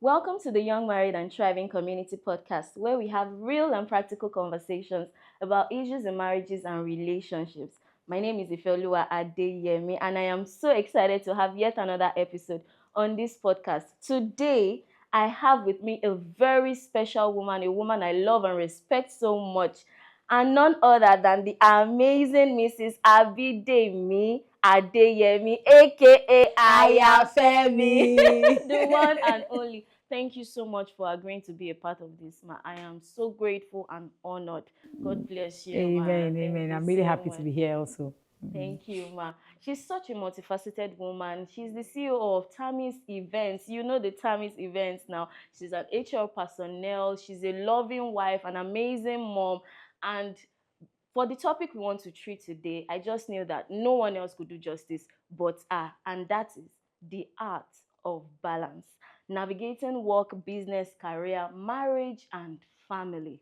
Welcome to the Young Married and Thriving Community Podcast, where we have real and practical conversations about issues in marriages and relationships. My name is Ifeoluwa Adeyemi, and I am so excited to have yet another episode on this podcast. Today, I have with me a very special woman, a woman I love and respect so much, and none other than the amazing Mrs. Abidemi Adeyemi, aka Ayafemi, the one and only. Thank you so much for agreeing to be a part of this, ma. I am so grateful and honored. God bless you, ma. Amen, Thank amen. you I'm really so happy to much. be here also. Thank you, ma. She's such a multifaceted woman. She's the CEO of Tammy's Events. You know the Tammy's Events now. She's an HR personnel. She's a loving wife, an amazing mom. And for the topic we want to treat today, I just knew that no one else could do justice but her, and that is the art of balance, navigating work, business, career, marriage, and family.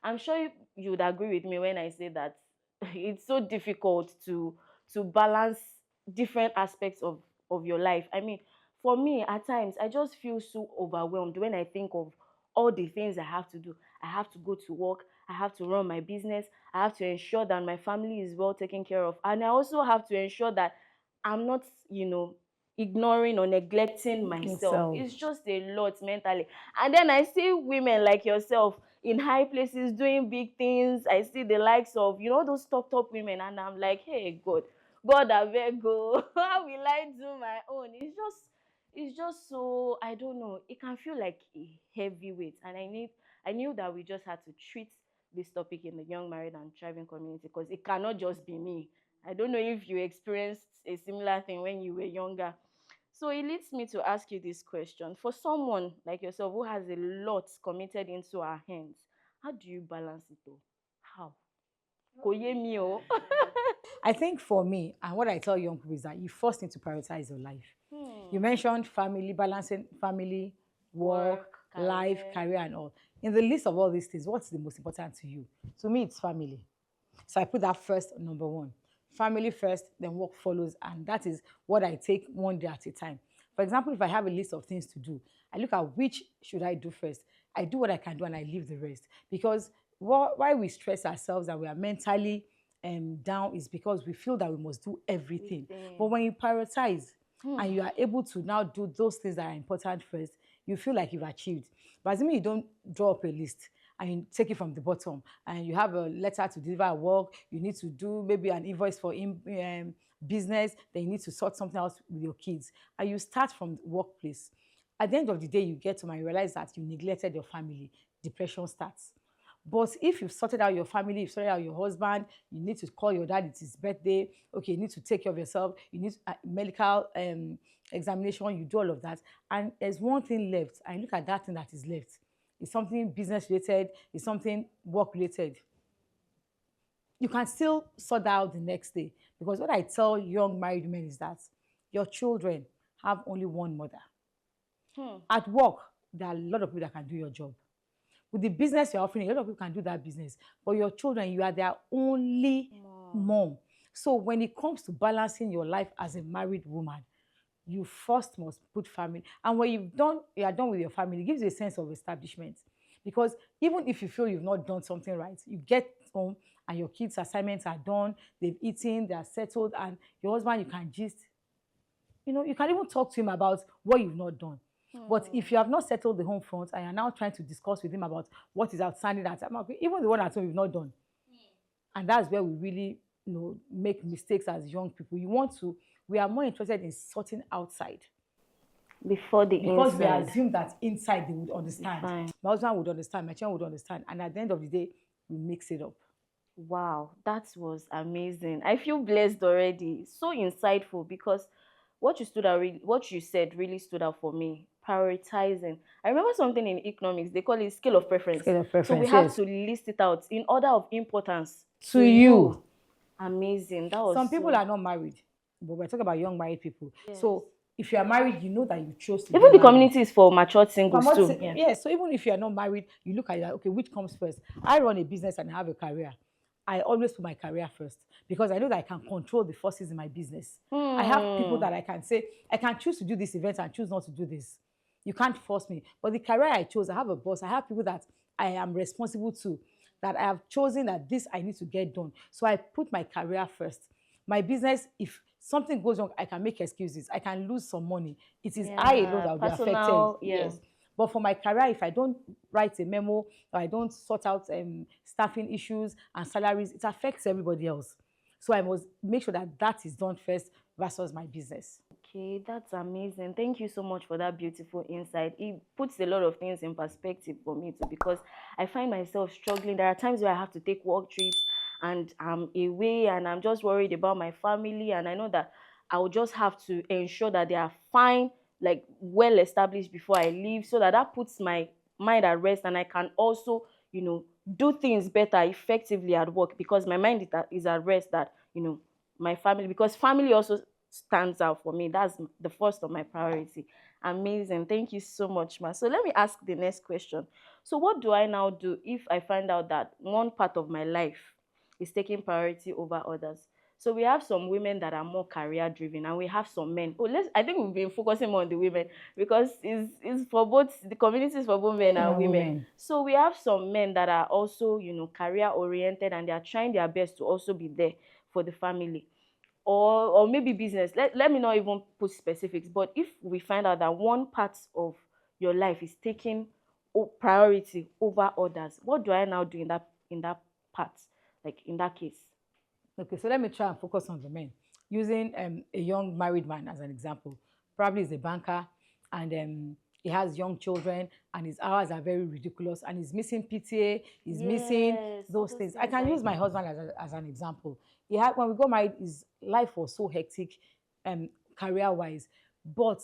I'm sure you would agree with me when I say that it's so difficult to balance different aspects of your life. I mean, for me, at times, I just feel so overwhelmed when I think of all the things I have to do. I have to go to work. I have to run my business. I have to ensure that my family is well taken care of. And I also have to ensure that I'm not, ignoring or neglecting myself. Yourself. It's just a lot mentally. And then I see women like yourself in high places doing big things. I see the likes of, those top women, and I'm like, hey, God, I beg go. How will I do my own? It's just so, I don't know. It can feel like a heavy weight, and I knew that we just had to treat this topic in the young married and thriving community because it cannot just be me. I don't know if you experienced a similar thing when you were younger. So it leads me to ask you this question. For someone like yourself who has a lot committed into our hands, how do you balance it all? How? Kò yé mi o. I think for me, and what I tell young people is that you first need to prioritize your life. You mentioned family, balancing family, work, Work, life, career. career, and all. In the list of all these things, what's the most important to you? To me, it's family. So I put that first, number one. Family first, then work follows. And that is what I take one day at a time. For example, if I have a list of things to do, I look at which should I do first. I do what I can do and I leave the rest. Because why we stress ourselves and we are mentally down is because we feel that we must do everything. But when you prioritize and you are able to now do those things that are important first, you feel like you've achieved. But assuming you don't draw up a list and you take it from the bottom and you have a letter to deliver at work, you need to do maybe an invoice for business, then you need to sort something else with your kids, and you start from the workplace. At the end of the day, you get to and realize that you neglected your family. Depression starts. But if you've sorted out your family, you've sorted out your husband, you need to call your dad, it's his birthday. Okay, you need to take care of yourself. You need medical examination, you do all of that. And there's one thing left. And look at that thing that is left. It's something business related, it's something work related. You can still sort that out the next day. Because what I tell young married men is that your children have only one mother. At work, there are a lot of people that can do your job. With the business you're offering, a lot of people can do that business. But your children, you are their only mom. So when it comes to balancing your life as a married woman, you first must put family. And when you are done with your family, it gives you a sense of establishment. Because even if you feel you've not done something right, you get home and your kids' assignments are done, they've eaten, they are settled, and your husband, you can just, you can even talk to him about what you've not done. But if you have not settled the home front and you're now trying to discuss with him about what is outstanding at time, even the one at home you've not done, and that's where we really, make mistakes as young people. We are more interested in sorting outside Before the because we inside. assume that inside they would understand. Fine. My husband would understand, my children would understand, and at the end of the day, we mix it up. Wow, that was amazing. I feel blessed already. So insightful because what you said really stood out for me. Prioritizing. I remember something in economics, they call it scale of preference. Scale of So we preference, have yes. to list it out in order of importance To you. Amazing. That was Some people so. are not married, but we're talking about young married people. So if you are married, you know that you chose to Even get the married. community is for matured singles I'm not too. yes, so even if you are not married, you look at it, like, okay, which comes first? I run a business and I have a career. I always put my career first because I know that I can control the forces in my business. I have people that I can say, I can choose to do this event and choose not to do this. You can't force me. But the career I chose, I have a boss, I have people that I am responsible to, that I have chosen that this I need to get done. So I put my career first. My business, if something goes wrong, I can make excuses. I can lose some money. It is I alone Yeah, that will be affected. personal, yeah. Yes. But for my career, if I don't write a memo or I don't sort out staffing issues and salaries, it affects everybody else. So I must make sure that that is done first versus my business. Okay, that's amazing. Thank you so much for that beautiful insight. It puts a lot of things in perspective for me too, because I find myself struggling. There are times where I have to take work trips and I'm away and I'm just worried about my family. And I know that I will just have to ensure that they are fine, like well established before I leave, so that that puts my mind at rest and I can also, do things better effectively at work because my mind is at rest that, my family, because family also stands out for me. That's the first of my priority. Amazing. Thank you so much, ma. So let me ask the next question. So what do I now do if I find out that one part of my life is taking priority over others? So we have some women that are more career driven and we have some men. Oh, I think we've been focusing more on the women because it's for both the communities for both men Men and and women. women. So we have some men that are also, career oriented and they are trying their best to also be there for the family or maybe business. Let me not even put specifics, but if we find out that one part of your life is taking priority over others, what do I now do in that part, like in that case? Okay, so let me try and focus on the men. Using a young married man as an example. Probably is a banker and he has young children and his hours are very ridiculous and he's missing PTA, he's missing Yes, all those those things. I things can I use my husband as an example. He had when we got married, his life was so hectic career-wise. But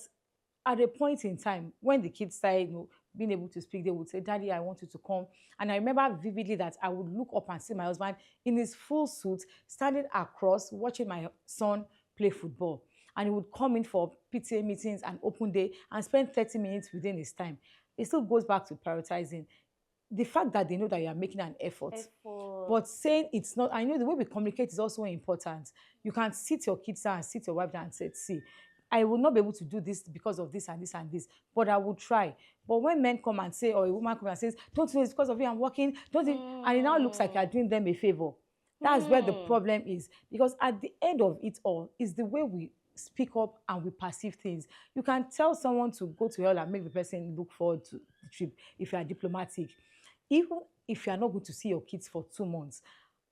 at a point in time when the kids started being able to speak, they would say, Daddy, I want you to come. And I remember vividly that I would look up and see my husband in his full suit standing across watching my son play football, and he would come in for PTA meetings and open day and spend 30 minutes within his time. It still goes back to prioritizing the fact that they know that you are making an effort. effort. But saying it's not, I know the way we communicate is also important. You can sit your kids down and sit your wife down and say, see, I will not be able to do this because of this and this and this, but I will try. But when men come and say, or a woman comes and says, don't you know it's because of you I'm working, don't it? And it now looks like you're doing them a favor. That's where the Hmm. problem is. Because at the end of it all is the way we speak up and we perceive things. You can tell someone to go to hell and make the person look forward to the trip if you are diplomatic. Even if you are not going to see your kids for 2 months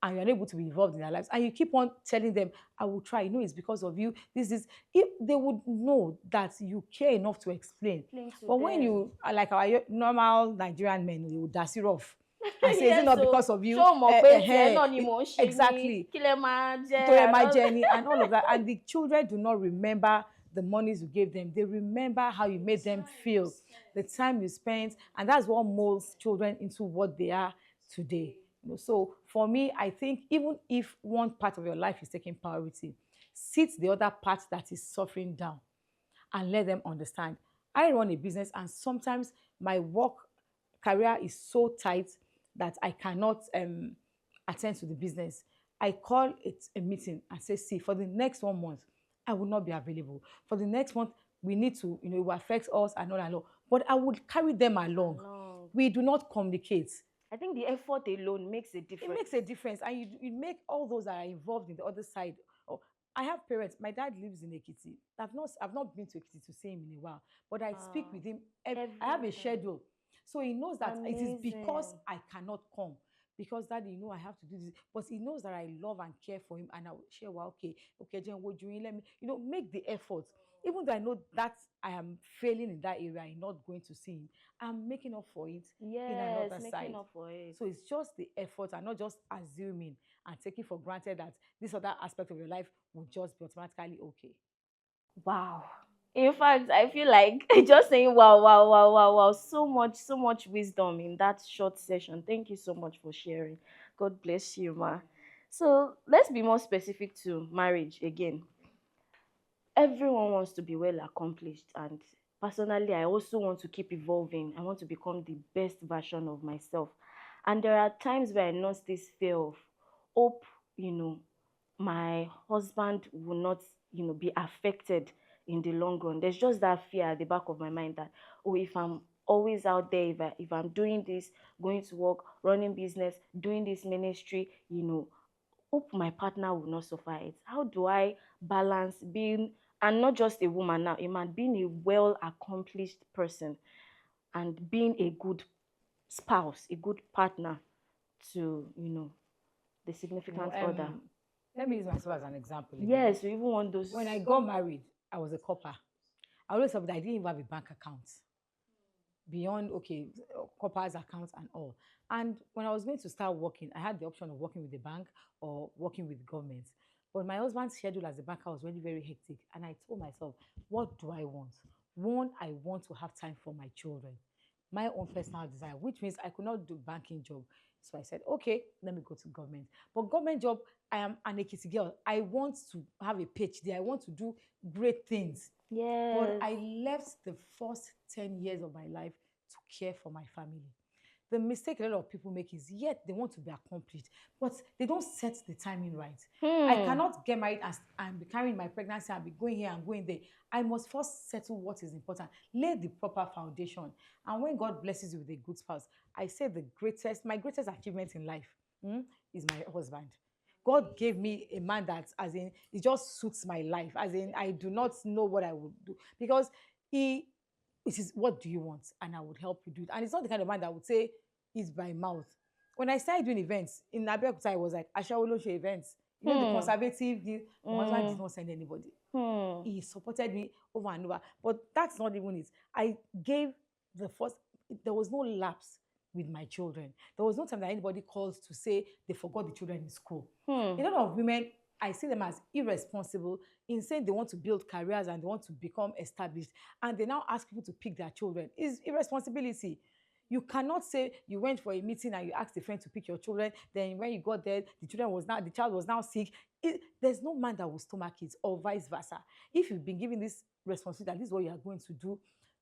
and you're unable to be involved in their lives, and you keep on telling them, I will try, it's because of you, this is, if they would know that you care enough to explain. Explain to But when them. you are like our normal Nigerian men, they will dust it off and say, is it Yes, not so because of you? show mọ̀ pé tiẹ̀ náà ni mò ń ṣe ní Exactly. kí lẹ máa To jẹ my and all. journey and all of that. And the children do not remember the monies you gave them. They remember how you made them feel, the time you spent, and that's what molds children into what they are today. So for me, I think even if one part of your life is taking priority, sit the other part that is suffering down and let them understand. I run a business, and sometimes my work career is so tight that I cannot attend to the business. I call it a meeting and say, see, for the next 1 month, I will not be available. For the next month, we need to, it will affect us and all and all. But I would carry them along. Along. We do not communicate. I think the effort alone makes a It difference. makes a difference, and you make all those that are involved in the other side. Oh, I have parents. My dad lives in Ekiti. I've not been to Ekiti to see him in a while, but I speak with him. I have a Every time. schedule, so he knows that it is because Amazing. I cannot come. Because daddy, I have to do this, but he knows that I love and care for him, and I will share. Well, okay, Jen, what do you let me? Make the effort. Even though I know that I am failing in that area, I'm not going to see him. I'm making up for it in Yes, another making side. up for it. So it's just the effort and not just assuming and taking for granted that this other aspect of your life will just be automatically okay. Wow. In fact, I feel like just saying wow, wow, wow, wow, wow. So much wisdom in that short session. Thank you so much for sharing. God bless you, ma. So let's be more specific to marriage again. Everyone wants to be well accomplished, and personally I also want to keep evolving. I want to become the best version of myself, and there are times where I nurse this fear of hope, you know my husband will not be affected in the long run. There's just that fear at the back of my mind that, oh, if I'm always out there, if I'm doing this, going to work, running business, doing this ministry, hope my partner will not suffer it. How do I balance being, and not just a woman now, a man, being a well accomplished person and being a good spouse, a good partner to, the You know, significant other? let me use myself as an example again. Yes, we even want those. When I got married, I was a copper. I always thought that I didn't even have a bank account beyond, okay, corporate accounts and all. And when I was going to start working, I had the option of working with the bank or working with government. But my husband's schedule as a banker was really very hectic. And I told myself, what do I want? One, I want to have time for my children, my own personal desire, which means I could not do banking job. So I said, okay, let me go to government. But government job, I am an Ekiti girl. I want to have a PhD. I want to do great things. But Yes. I left the first 10 years of my life to care for my family. The mistake a lot of people make is, yet they want to be accomplished, but they don't set the timing right. I cannot get married and be carrying my pregnancy and be going here and going there. I must first settle what is important, lay the proper foundation. And when God blesses you with a good spouse, I say my greatest achievement in life is my husband. God gave me a man that, as in, it just suits my life. As in, I do not know what I would do because he, it is, what do you want? And I would help you do it. And it's not the kind of man that would say it's by mouth. When I started doing events in Abeokuta, I was like, Ashawoloshe events. You know, the conservative, my husband did not send anybody. He supported me over and over. But that's not even it. I gave the first, there was no lapse with my children. There was no time that anybody calls to say they forgot the children in school. A lot of women, I see them as irresponsible in saying they want to build careers and they want to become established. And they now ask people to pick their children. It's irresponsibility. You cannot say you went for a meeting and you asked a friend to pick your children. Then when you got there, the child was now sick. There's no man that will stomach it, or vice versa. If you've been given this responsibility, that this is what you are going to do,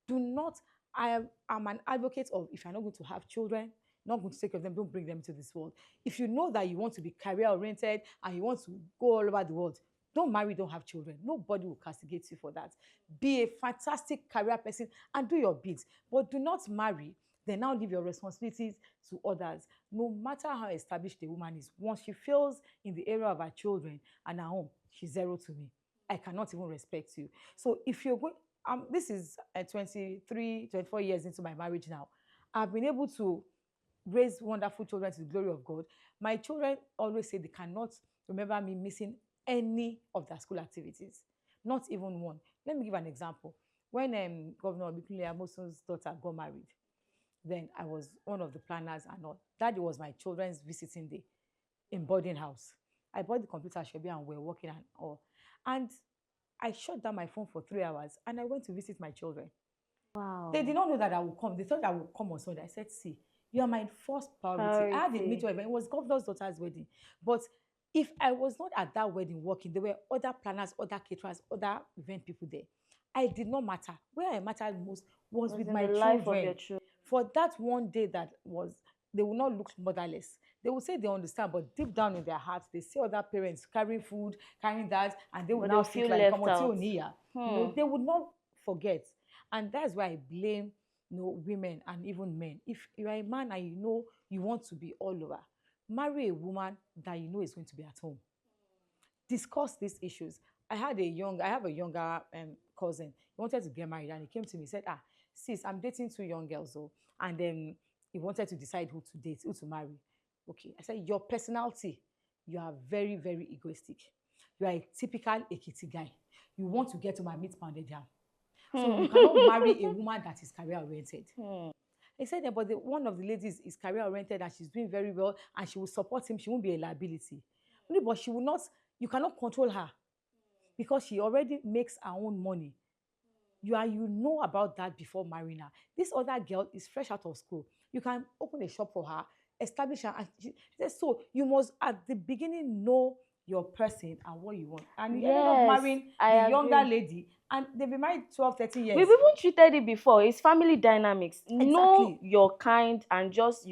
do not. I'm an advocate of, if you're not going to have children, not going to take care of them, don't bring them to this world. If you know that you want to be career oriented and you want to go all over the world, don't marry, don't have children. Nobody will castigate you for that. Be a fantastic career person and do your bits, but do not marry, then now leave your responsibilities to others. No matter how established a woman is, once she fails in the area of her children and her home, she's zero to me. I cannot even respect you. So if you're going, this is 23, 24 years into my marriage now. I've been able to raise wonderful children to the glory of God. My children always say they cannot remember me missing any of their school activities, not even one. Let me give an example. When Governor Obikunle Amoson's daughter got married, then I was one of the planners and all. That was my children's visiting day in boarding house. I bought the computer, Shebi, and we were working and all. And I shut down my phone for 3 hours and I went to visit my children. Wow. They did not know that I would come. They thought I would come on Sunday. I said, see, you are my first priority. I had a meeting event. It was governor's daughter's wedding. But if I was not at that wedding working, there were other planners, other caterers, other event people there. I did not matter. Where I mattered most was with my children. For that one day that was, they will not look motherless. They will say they understand, but deep down in their hearts, they see other parents carrying food, carrying that, and they will now feel like, they would not forget. And that's why I blame women and even men. If you are a man and you know you want to be all over, marry a woman that you know is going to be at home. Discuss these issues. I have a younger cousin. He wanted to get married and he came to me and said, sis, I'm dating 2 young girls, and then he wanted to decide who to date, who to marry. Okay, I said, your personality, you are very, very egoistic. You are a typical Ekiti guy. You want to get to my meat pounded yam. So you cannot marry a woman that is career oriented. He said, but one of the ladies is career oriented and she's doing very well and she will support him. She won't be a liability. But she will not, you cannot control her because she already makes her own money. You know about that before marrying her. This other girl is fresh out of school. You can open a shop for her, establish her. And she says, so you must at the beginning know your person and what you want. And you end up marrying the younger lady and they've been married 12, 13 years. We've even treated it before. It's family dynamics. Exactly. Know your kind and just,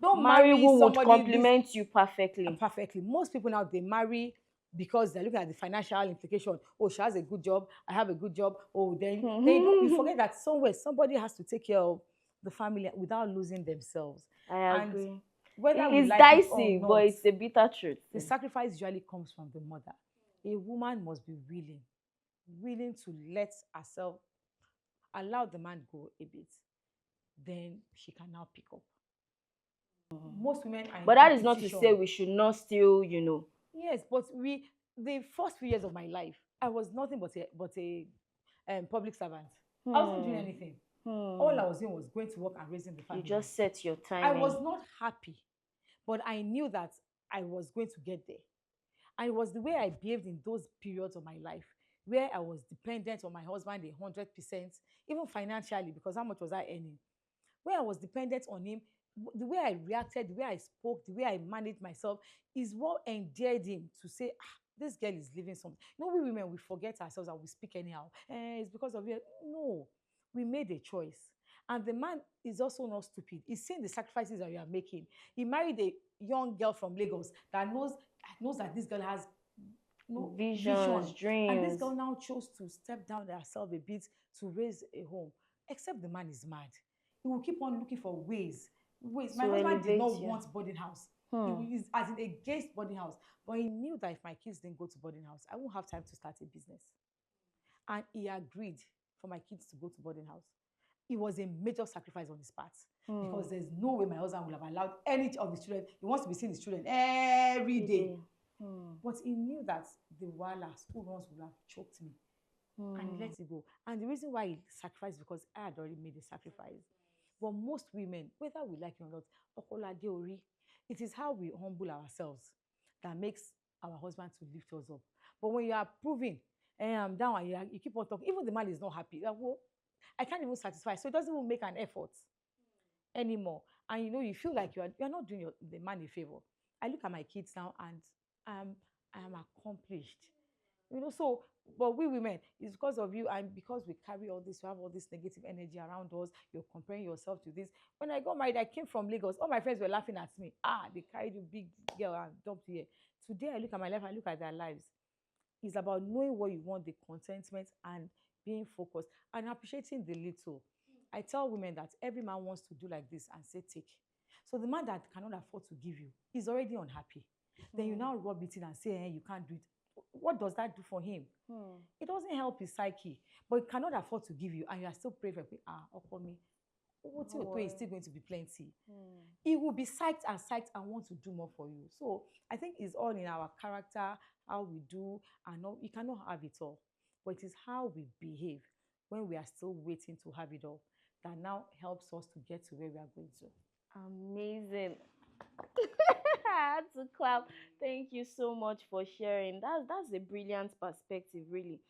don't marry who would complement you perfectly. Perfectly. Most people now, they marry because they're looking at the financial implication. Oh, she has a good job, I have a good job. Oh, then they don't, you forget that somewhere somebody has to take care of the family without losing themselves. I And agree. whether we It's like it or dicey, but not, it's a bitter truth. the sacrifice usually comes from the mother. A woman must be willing to let herself allow the man go a bit, then she can now pick up. Most women are in But that is not to say competition. we should not still, Yes, but the first few years of my life, I was nothing but a public servant. I wasn't doing hmm, anything. All hmm. I was doing was going to work and raising the You family. just set your I was timing. not happy, but I knew that I was going to get there. And it was the way I behaved in those periods of my life where I was dependent on my husband 100%, even financially, because how much was I earning? Where I was dependent on him, the way I reacted, the way I spoke, the way I managed myself is what endeared him to say, ah, this girl is living something. You know, we women, we forget ourselves and we speak anyhow. It's because of you. No, we made a choice. And the man is also not stupid. He's seeing the sacrifices that you are making. He married a young girl from Lagos that knows that this girl has no Visions, vision. And this dreams. girl now chose to step down herself a bit to raise a home. Except the man is mad. He will keep on looking for ways. My To husband did elevate not you. want boarding house. He Hmm. is as in against boarding house. But he knew that if my kids didn't go to boarding house, I won't have time to start a business. And he agreed for my kids to go to boarding house. It was a major sacrifice on his part Hmm. because there's no way my husband would have allowed any of his children. He wants to be seeing his children every Every day. day. Hmm. But he knew that the wala school runs would have choked me, and he Hmm. let it go. And the reason why he sacrificed because I had already made a sacrifice. But most women, whether we like it or not, Okolade Ori, it is how we humble ourselves that makes our husband to lift us up. But when you are proving, I'm down, and you keep on talking, even the man is not happy. Like, well, I can't even satisfy. So it doesn't even make an effort anymore. And you know, you feel like you're not doing the man a favor. I look at my kids now and um, I am accomplished. You know, so but we women, it's because of you and because we carry all this, you have all this negative energy around us, you're comparing yourself to this. When I got married, I came from Lagos. All my friends were laughing at me. Ah, they carried you big girl and dumped you here. Today I look at my life, I look at their lives. It's about knowing what you want, the contentment, and being focused and appreciating the little. I tell women that every man wants to do like this and say, take. So the man that cannot afford to give you is already unhappy. Then you Hmm. now rub it in and say, you can't do it. What does that do for him? Hmm. It doesn't help his psyche, but he cannot afford to give you, and you are still praying for me. What No you is worry. still going to be plenty. Hmm. He will be psyched and want to do more for you. So I think it's all in our character, how we do, and all. You cannot have it all, but it is how we behave when we are still waiting to have it all that now helps us to get to where we are going to. Amazing. I had to clap. Thank you so much for sharing. That's a brilliant perspective, really.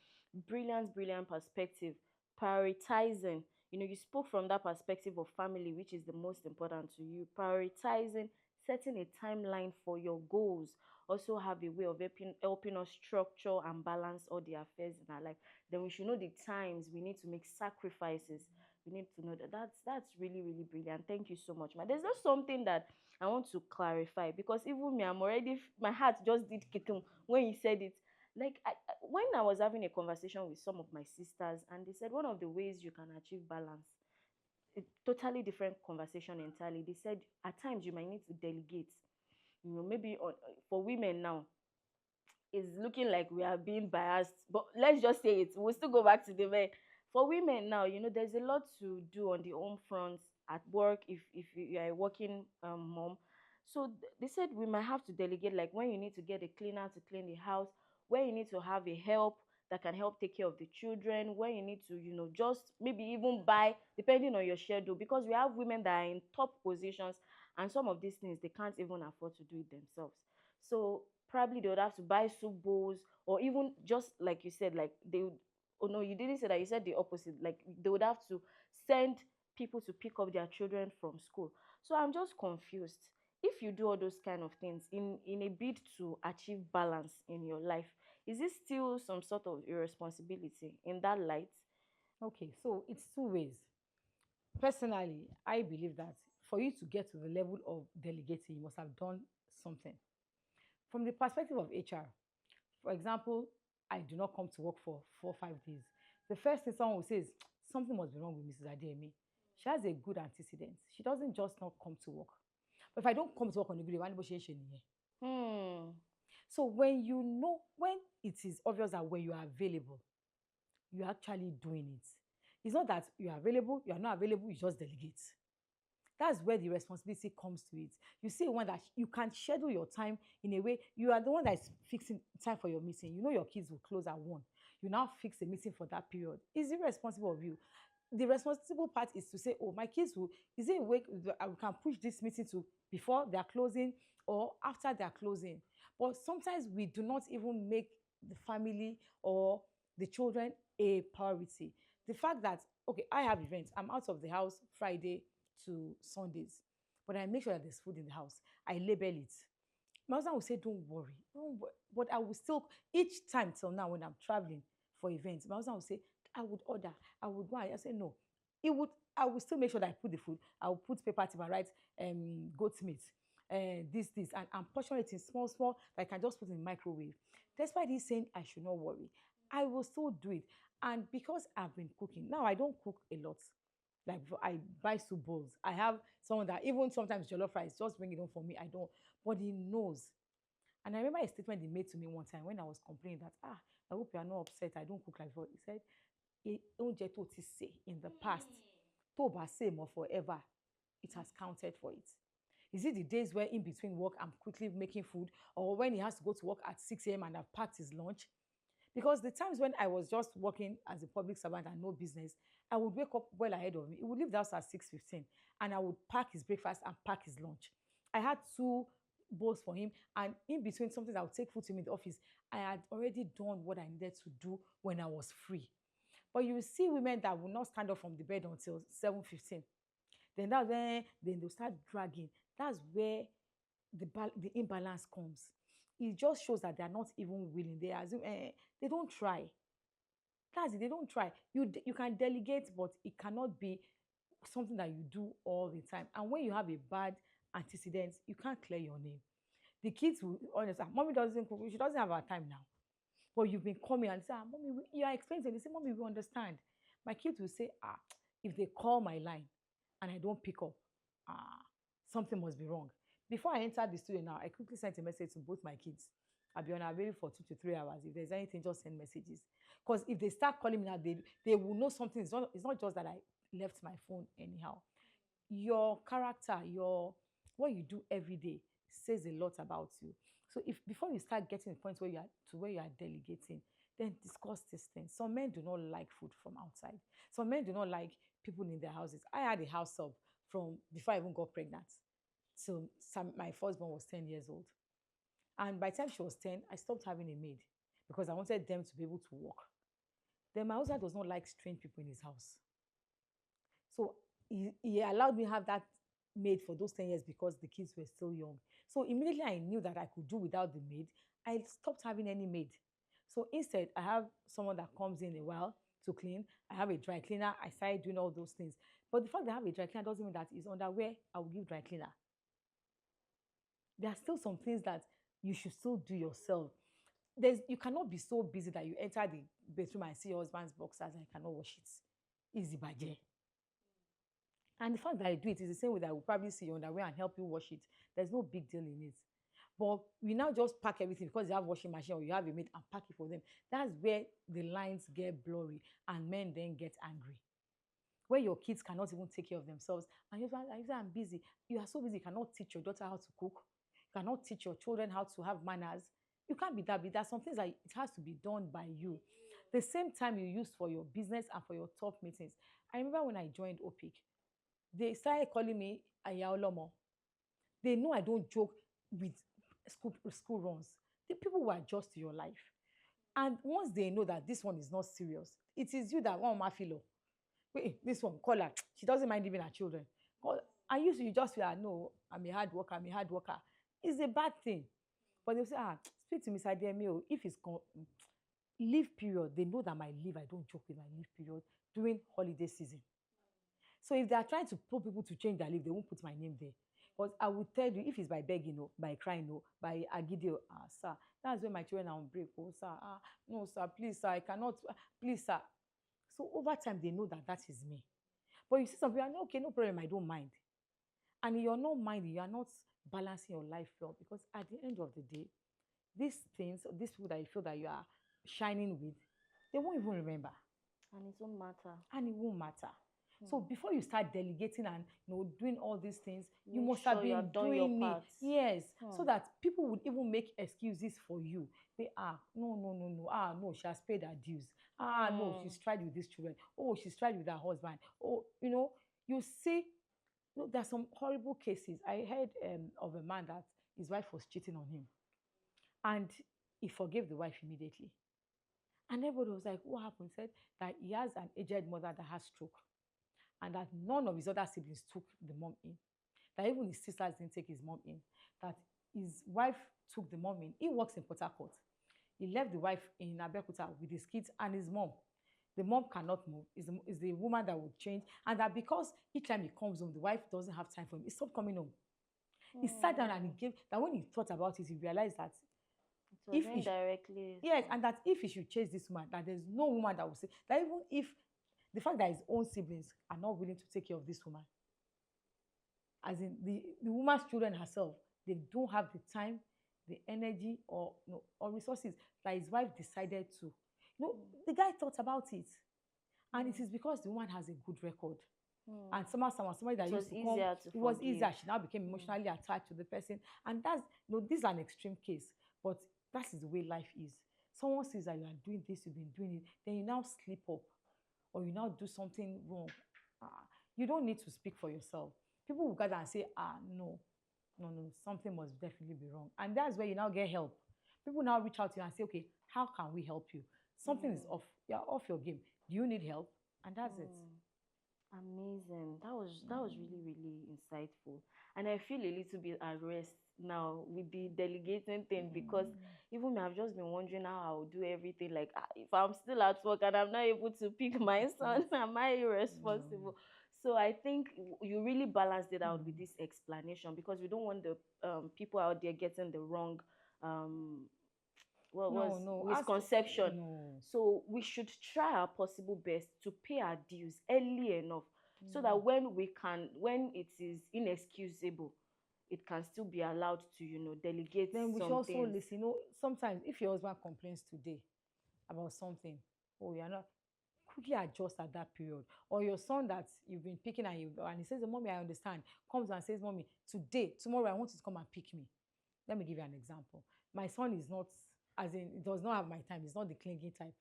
Brilliant perspective. Prioritizing. You spoke from that perspective of family, which is the most important to you. Prioritizing, setting a timeline for your goals. Also have a way of helping us structure and balance all the affairs in our life. Then we should know the times we need to make sacrifices. We need to know that. That's really brilliant. Thank you so much, man. There's just something that I want to clarify because even me, I'm already my heart just did kikum when you said it. Like when I was having a conversation with some of my sisters, and they said one of the ways you can achieve balance, a totally different conversation entirely. They said at times you might need to delegate. Maybe for women now, it's looking like we are being biased, but let's just say it. We'll still go back to the men. For women now, there's a lot to do on the home front at work if you are a working mom. So they said we might have to delegate, like when you need to get a cleaner to clean the house, where you need to have a help that can help take care of the children, where you need to, just maybe even buy, depending on your schedule, because we have women that are in top positions and some of these things they can't even afford to do it themselves. So probably they would have to buy soup bowls, or even just like you said, like they would, oh no, you didn't say that, you said the opposite, like they would have to send people to pick up their children from school. So I'm just confused. If you do all those kind of things in a bid to achieve balance in your life, is this still some sort of irresponsibility in that light? Okay, so it's two ways. Personally, I believe that for you to get to the level of delegating, you must have done something. From the perspective of HR, For example, I do not come to work for 4 or 5 days. The first thing someone will say is something must be wrong with Mrs. Ademi. She has a good antecedent. She doesn't just not come to work. But if I don't come to work on a good day, why nobody say nìyẹn? Hmm. So when you know, when it is obvious that when you are available, you're actually doing it. It's not that you are available, you are not available, you just delegate. That's where the responsibility comes to it. You see one that you can schedule your time in a way. You are the one that is fixing time for your meeting. You know your kids will close at 1. You now fix a meeting for that period. Is irresponsible of you. The responsible part is to say, oh, my kids will, is it a way we can push this meeting to before they are closing or after they are closing? But sometimes we do not even make the family or the children a priority. The fact that, okay, I have events, I'm out of the house Friday to Sundays, but I make sure that there's food in the house. I label it. My husband will say, don't worry. But I will still, each time till now when I'm traveling for events, my husband will say, I would order, I would go. I say, no. It would, I will still make sure that I put the food. I will put paper to my right, goat meat, this, and portion it in small, that I can just put in the microwave. Despite this saying, I should not worry, I will still do it. And because I've been cooking, now I don't cook a lot. Like I buy soup bowls. I have someone that even sometimes jollof rice just bring it home for me. I don't, but he knows. And I remember a statement he made to me one time when I was complaining that I hope you are not upset. I don't cook like before. He said, "Oúnjẹ tó ti sè in the past, tó bá sè more forever, it has counted for it." Is it the days where in between work I'm quickly making food, or when he has to go to work at 6 a.m. and I've packed his lunch? Because the times when I was just working as a public servant and no business, I would wake up well ahead of me. He would leave the house at 6:15 and I would pack his breakfast and pack his lunch. I had 2 bowls for him, and in between something I would take food to him in the office. I had already done what I needed to do when I was free. But you see women that will not stand up from the bed until 7:15. Then that's when then they'll start dragging. That's where the imbalance comes. It just shows that they are not even willing. They assume they don't try. That's it. They don't try. You can delegate, but it cannot be something that you do all the time. And when you have a bad antecedent, you can't clear your name. The kids will understand. Mommy doesn't cook. She doesn't have our time now. But you've been coming and say, mommy, you are explaining. They say, mommy, we understand. My kids will say, if they call my line and I don't pick up, something must be wrong. Before I entered the studio now, I quickly sent a message to both my kids. I'll be unavailable for 2 to 3 hours. If there's anything, just send messages. Because if they start calling me now, they will know something. It's not just that I left my phone anyhow. Your character, your what you do every day says a lot about you. So if before you start getting the point where you are delegating, then discuss these things. Some men do not like food from outside. Some men do not like people in their houses. I had a house help from before I even got pregnant. So my firstborn was 10 years old. And by the time she was 10, I stopped having a maid because I wanted them to be able to work. Then my husband does not like strange people in his house. So he allowed me have that maid for those 10 years because the kids were still young. So immediately I knew that I could do without the maid. I stopped having any maid. So instead, I have someone that comes in a while to clean. I have a dry cleaner. I started doing all those things. But the fact that I have a dry cleaner doesn't mean that it's underwear I will give dry cleaner. There are still some things that you should still do yourself. You cannot be so busy that you enter the bedroom and see your husband's boxers and you cannot wash it. Easy budget. And the fact that I do it is the same way that I will probably see your underwear and help you wash it. There's no big deal in it. But we now just pack everything because you have washing machine or you have a maid and pack it for them. That's where the lines get blurry and men then get angry. Where your kids cannot even take care of themselves. And you're like, I'm busy. You are so busy, you cannot teach your daughter how to cook. You cannot teach your children how to have manners. You can't be that busy. There's some things that it has to be done by you. The same time you use for your business and for your top meetings. I remember when I joined OPIC, they started calling me Aya Olomo. They know I don't joke with school runs. The people will adjust to your life. And once they know that this one is not serious, it is you that one ma feel. Wait, this one, call her. She doesn't mind even her children. And you just feel, no, I'm a hard worker. It's a bad thing. But they'll say, speak to Miss Ademi. If it's leave period, they know that my leave, I don't joke with my leave period during holiday season. So if they are trying to pull people to change their leave, they won't put my name there. But I will tell you, if it's by begging, no, by crying, no, by agide, sir, that's when my children are on break. Oh, sir, no, sir, please, sir, I cannot, please, sir. So over time, they know that that is me. But you see some people, okay, no problem, I don't mind. And you're not minding, you are not balancing your life well, because at the end of the day, these things, these people that you feel that you are shining with, they won't even remember, And it won't matter. and it won't matter. So Hmm. before you start delegating and doing all these things, you Make must have sure you been have done your doing it. part. Yes. So Hmm. that people would even make excuses for you. They no, no, no, no. No, she has paid her dues. No, Hmm. she's tried with these children. Oh, she's tried with her husband. Oh, you see, there's some horrible cases. I heard of a man that his wife was cheating on him, and he forgave the wife immediately. And everybody was like, what happened? He said that he has an aged mother that has stroke, and that none of his other siblings took the mom in. That even his sisters didn't take his mom in. That his wife took the mom in. He works in Port Harcourt. He left the wife in Abeokuta with his kids and his mom. The mom cannot move. Is the woman that would change. And that because each time he comes home, the wife doesn't have time for him. He stopped coming home. He sat down and he Hmm. gave that. When he thought about it, he realized that It was if he indirectly. yes, and that if he should chase this woman, that there's no woman that will say that, even if the fact that his own siblings are not willing to take care of this woman, as in the woman's children herself, they don't have the time, the energy, or or resources that his wife decided to. The guy thought about it, and it Hmm. is because the woman has a good record. Hmm. And somehow, somebody that It used was to come, easier to it was forgive. easier. She now became Hmm. emotionally attached to the person, and that's this is an extreme case, but that is the way life is. Someone says that you are doing this, you've been doing it, then you now slip up, or you now do something wrong. You don't need to speak for yourself. People will gather and say, no, no, no, something must definitely be wrong. And that's where you now get help. People now reach out to you and say, okay, how can we help you? Something is Hmm. off, you're off your game. Do you need help? And that's it. Hmm. Amazing. That was really, really insightful. And I feel a little bit at rest now with the delegating thing, because even me, I've just been wondering how I'll do everything. Like, if I'm still at work and I'm not able to pick my son, am I No. irresponsible? So I think you really balanced it out with Mm. this explanation, because we don't want the people out there getting the wrong um what No, was no, ask. misconception. No. So we should try our possible best to pay our dues early enough, so Mm. that when it is inexcusable, it can still be allowed to delegate Then we should some also things. listen. Sometimes if your husband complains today about something, oh, you're not quickly adjust at that period. Or your son that you've been picking and he says, Mommy, I understand, comes and says, Mommy, today, tomorrow, I want you to come and pick me. Let me give you an example. My son is not, as in, he does not have my time. He's not the clingy type.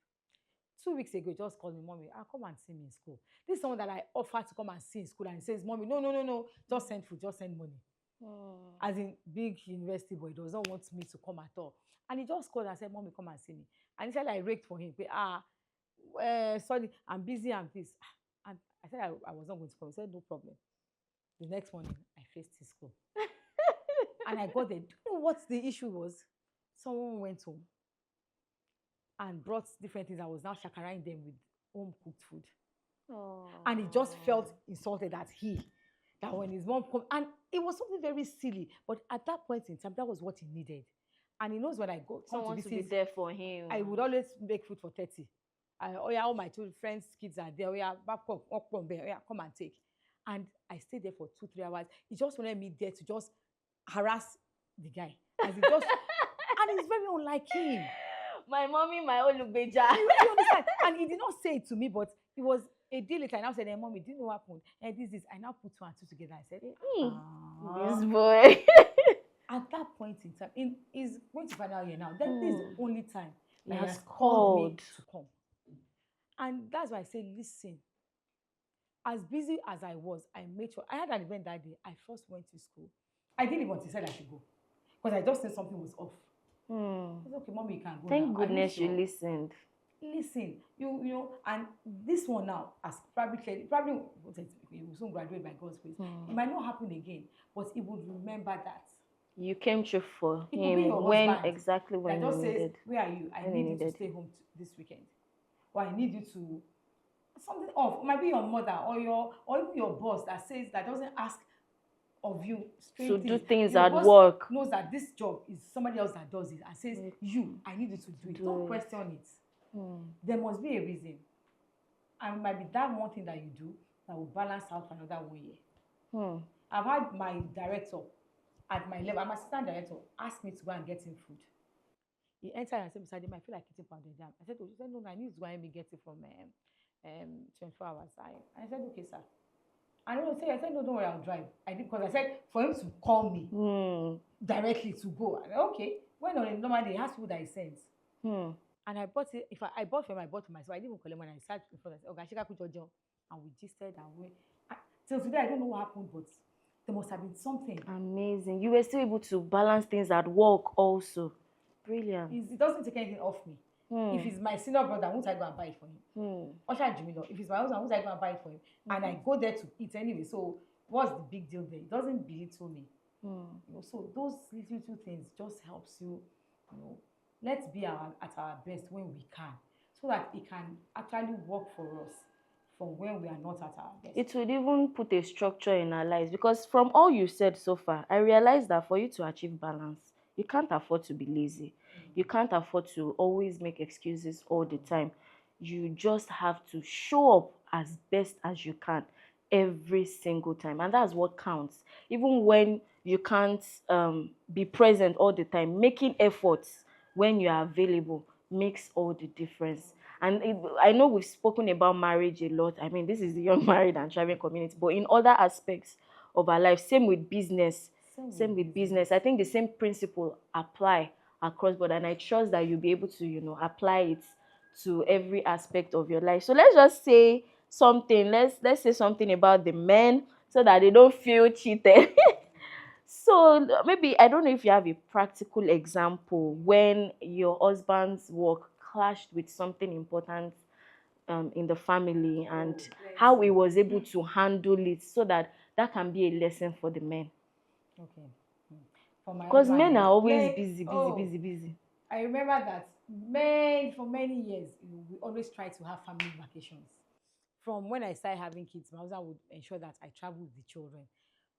2 weeks ago, he just called me, Mommy, I'll come and see me in school. This is someone that I offered to come and see in school, and he says, Mommy, no, no, no, no, just send food, just send money. Hmm. As in, big university boy, does not want me to come at all. And he just called and said, Mommy, come and see me. And he said, I raked for him. Sorry, I'm busy and this. And I said I was not going to come. He said, no problem. The next morning, I faced his school. And I got there. Do you know what the issue was? Someone went home and brought different things. I was now shakaraing them with home cooked food. And he just felt Oh. insulted that when his mom come, and it was something very silly, but at that point in time, that was what he needed. And he knows when I come to Someone to be visit, there for I would him. always make food for 30. Oh yeah, all my two friends' kids are there. Oh yeah, oh yeah, come and take. And I stayed there for 2, 3 hours. He just wanted me there to just harass the guy. As he just, and it's very unlike him. My mommy, my Olubeja. You understand? And he did not say it to me, but it was a day later. And I said, hey, Mommy, do you know what happened? And this. I now put two and two together. I said, This ah. boy. At that point in time, he's going to final year now. Then this is the only time He that he has has called me called. to come. And that's why I say, listen, as busy as I was, I made sure I had an event that day. I first went to school. I didn't want to say I should go because I just said something was off. I said, okay, Mommy, you can go now. Thank Are you goodness you sure? listened. Listen, and this one now has probably he will soon graduate by God's grace. It might not happen again, but he would remember that. You came through for It could be your him when husband exactly that when he just says, needed. where are you? I When he need you to needed. stay home this weekend. Or I need you to something off. It might be your mother or even your boss that doesn't ask of you To strange do things. things Your at boss work. knows that this job is somebody else that does it and says, I need you to do it. Don't it. question it. There must be a reason. And it might be that one thing that you do that will balance out for another 1 year. I've had my director at my level, I'm assistant director, ask me to go and get him food. He entered and said, Mr. Dim, I feel like eating pounded yam. I said, oh, he said, no, I need to go and get it from 24 hours. I said, okay, sir. I don't say, I said, no, don't worry, I'll drive. I did because I said for him to call me directly to go. I said, okay. When on a normal day, he has food that he sends. And I bought it. If I bought for him, I bought for myself. I didn't even collect money. I sat in front. I said, okay, Shika, put your job. And we gisted and we. Till today, I don't know what happened, but there must have been something. Amazing. You were still able to balance things at work also. Brilliant. It doesn't take anything off me. If he's my senior brother, won't I go and buy it for him? Osha Jimilo, if he's my husband, won't I go and buy it for him? And I go there to eat anyway. So what's the big deal there? It doesn't belittle me. You know, so those little things just helps you, you know, let's be at our best when we can, so that it can actually work for us from when we are not at our best. It would even put a structure in our lives, because from all you said so far, I realized that for you to achieve balance, you can't afford to be lazy. You can't afford to always make excuses all the time. You just have to show up as best as you can every single time, and that's what counts. Even when you can't be present all the time, making efforts when you are available makes all the difference. And I know we've spoken about marriage a lot. I mean, this is the young married and thriving community, but in other aspects of our life, same with business. Same with business. I think the same principle apply across board, and I trust that you'll be able to, apply it to every aspect of your life. So let's just say something. Let's say something about the men so that they don't feel cheated. So maybe I don't know if you have a practical example when your husband's work clashed with something important in the family, and how he was able to handle it, so that can be a lesson for the men. Okay. For my Because men husband, are always like, busy. I remember that for many years, we always try to have family vacations. From when I started having kids, my husband would ensure that I travel with the children,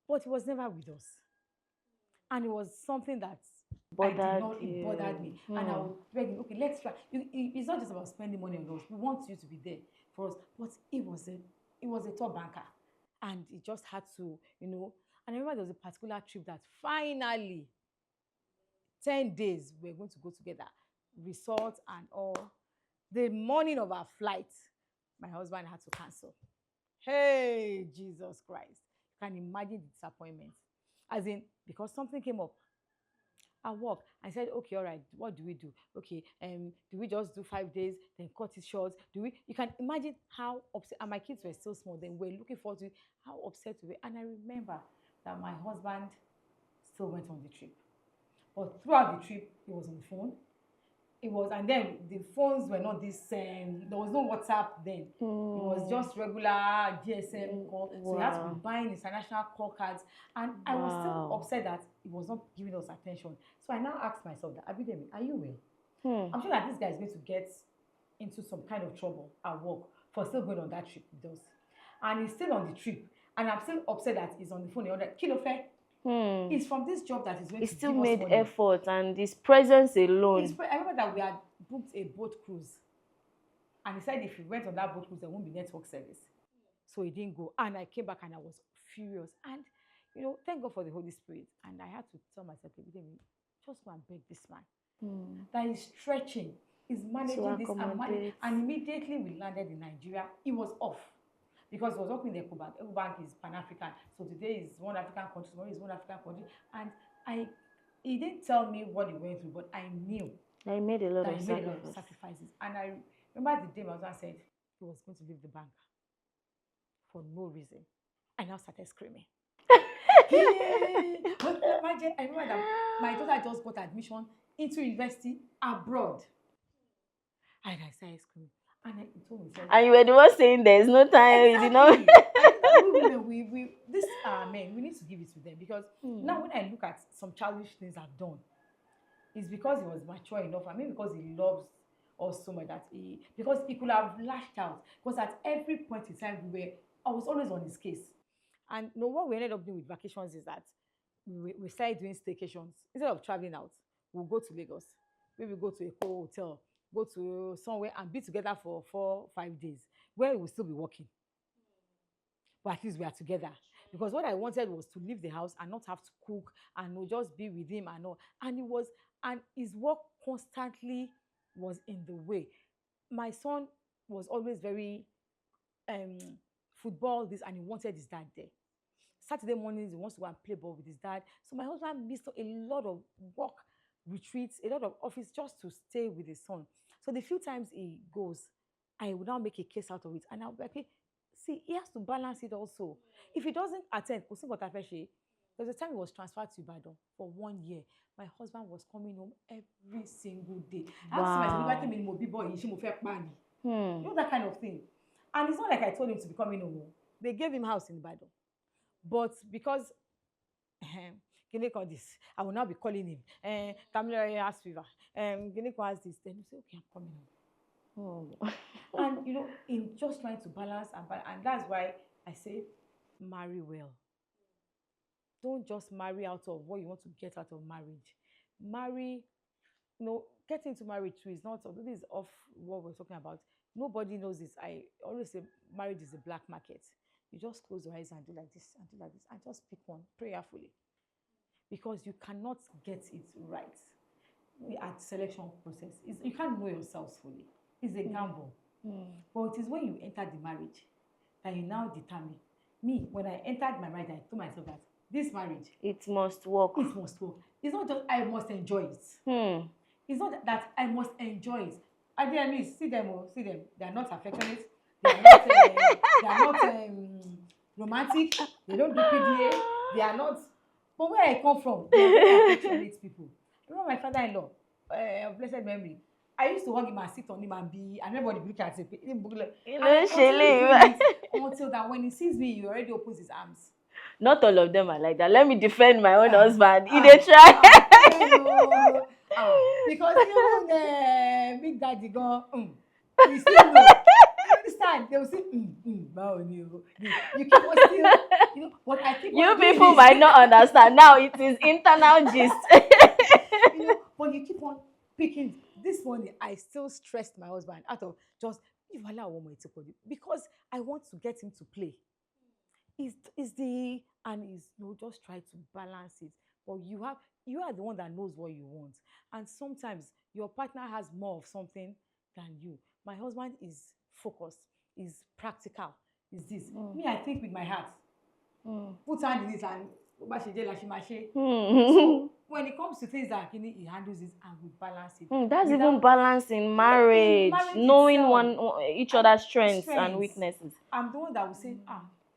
but he was never with us. And it was something that it bothered me. And I would beg him, okay, let's try. It's not just about spending money on us. We want you to be there for us. But it was a top banker. And it just had to, and I remember there was a particular trip that finally 10 days we were going to go together, resort and all. The morning of our flight, my husband had to cancel. Hey, Jesus Christ. You can imagine the disappointment. As in, because something came up at work. I said, okay, all right, what do we do? Okay, do we just do 5 days, then cut it short? You can imagine how upset, and my kids were still small, then we're looking forward to it, how upset we were. And I remember that my husband still went on the trip. But throughout the trip, he was on the phone. And then the phones were not this, there was no WhatsApp then. It was just regular GSM call. So he had to be buying international call cards. And I was still upset that he was not giving us attention. So I now asked myself, that Abidemi, are you well? I'm sure that this guy is going to get into some kind of trouble at work for still going on that trip with us. And he's still on the trip. And I'm still upset that he's on the phone. Kilofe, it's from this job that he's going to give us money. He still made effort, and his presence alone. I remember that we had booked a boat cruise. And he said if he went on that boat cruise, there won't be network service. So he didn't go. And I came back and I was furious. And, thank God for the Holy Spirit. And I had to tell myself, just go and beg this man. That he's stretching. He's managing this and immediately we landed in Nigeria. He was off. Because he was working in Ecobank. Ecobank is Pan-African. So today is one African country, tomorrow is one African country. And he didn't tell me what he went through, but I knew that he made a lot of sacrifices. And I remember the day my husband said he was going to leave the bank for no reason. I now started screaming. I remember that my daughter just got admission into university abroad. And I started screaming. And he told me, and you were the one saying there's no time. Exactly. You did not. This men, we need to give it to them, because now when I look at some childish things I've done, it's because he was mature enough. I mean, because he loves us so much because he could have lashed out. Because at every point in time I was always on his case. And you know, what we ended up doing with vacations is that we started doing staycations. Instead of traveling out, we'll go to Lagos. Maybe go to a hotel, go to somewhere and be together for 4 5 days, where we'll still be working, but at least we are together. Because what I wanted was to leave the house and not have to cook and we'll just be with him and all. And it was, and his work constantly was in the way. My son was always very um football this, and he wanted his dad there. Saturday mornings he wants to go and play ball with his dad. So my husband missed a lot of work retreats, a lot of office just to stay with his son. So the few times he goes, I will now make a case out of it. And I'll be like, "Hey, see, he has to balance it also. If he doesn't attend, kò sí nǹkan tá a fẹ́ ṣe." There was a time he was transferred to Ibadan for 1 year. My husband was coming home every single day. I asked myself, Wow. "Nígbà tí mo bí boy yìí, ṣé mo fẹ́ pa ni?" Hmm. You know that kind of thing. And it's not like I told him to be coming home. They gave him house in Ibadan. But because Gineko this, I will now be calling him. Tamilore has fever. Gineko has this. Then you say, okay, I'm coming home. Oh. And you know, in just trying to balance and that's why I say marry well. Don't just marry out of what you want to get out of marriage. Marry, you know, getting into marriage too is not, although this is off what we're talking about. Nobody knows this. I always say marriage is a black market. You just close your eyes and do like this and do like this and just pick one prayerfully, because you cannot get it right at selection process. You can't know yourselves fully. It's a gamble. But it is when you enter the marriage that you now determine. Me, when I entered my marriage, I told myself that this marriage, It must work. it must work. It's not just I must enjoy it. Hmm. It's not that I must enjoy it. At the end, see them, see them. They are not affectionate. They are not romantic. They don't do PDA. They are not. But where I come from, they are very affectionate people. I remember my father-in-law, blessed memory. I used to hug him and sit on him and be, and everybody look at him. You And know, I continue doing Shele. it until that when he sees me, he already opens his arms. Not all of them are like that. Let me defend my own husband. He Ah, dey try. hello. Because even Big Daddy go, you still know. You understand? They will say, báwo ni o. You keep on still, you know, but I keep You on doing people this. might not understand. Now it is internal gist. You know, but you keep on picking. This morning, I still stressed my husband out of just, because I want to get him to play. Is the and is you know, just try to balance it. But you are the one that knows what you want. And sometimes your partner has more of something than you. My husband is focused, is practical, is this. Me, I think with my heart. Put hand in it and so when it comes to things that he handles it and we balance it. That's Without- even balance in marriage, marriage knowing itself. each other's strengths and Strengths. weaknesses. I'm the one that will say,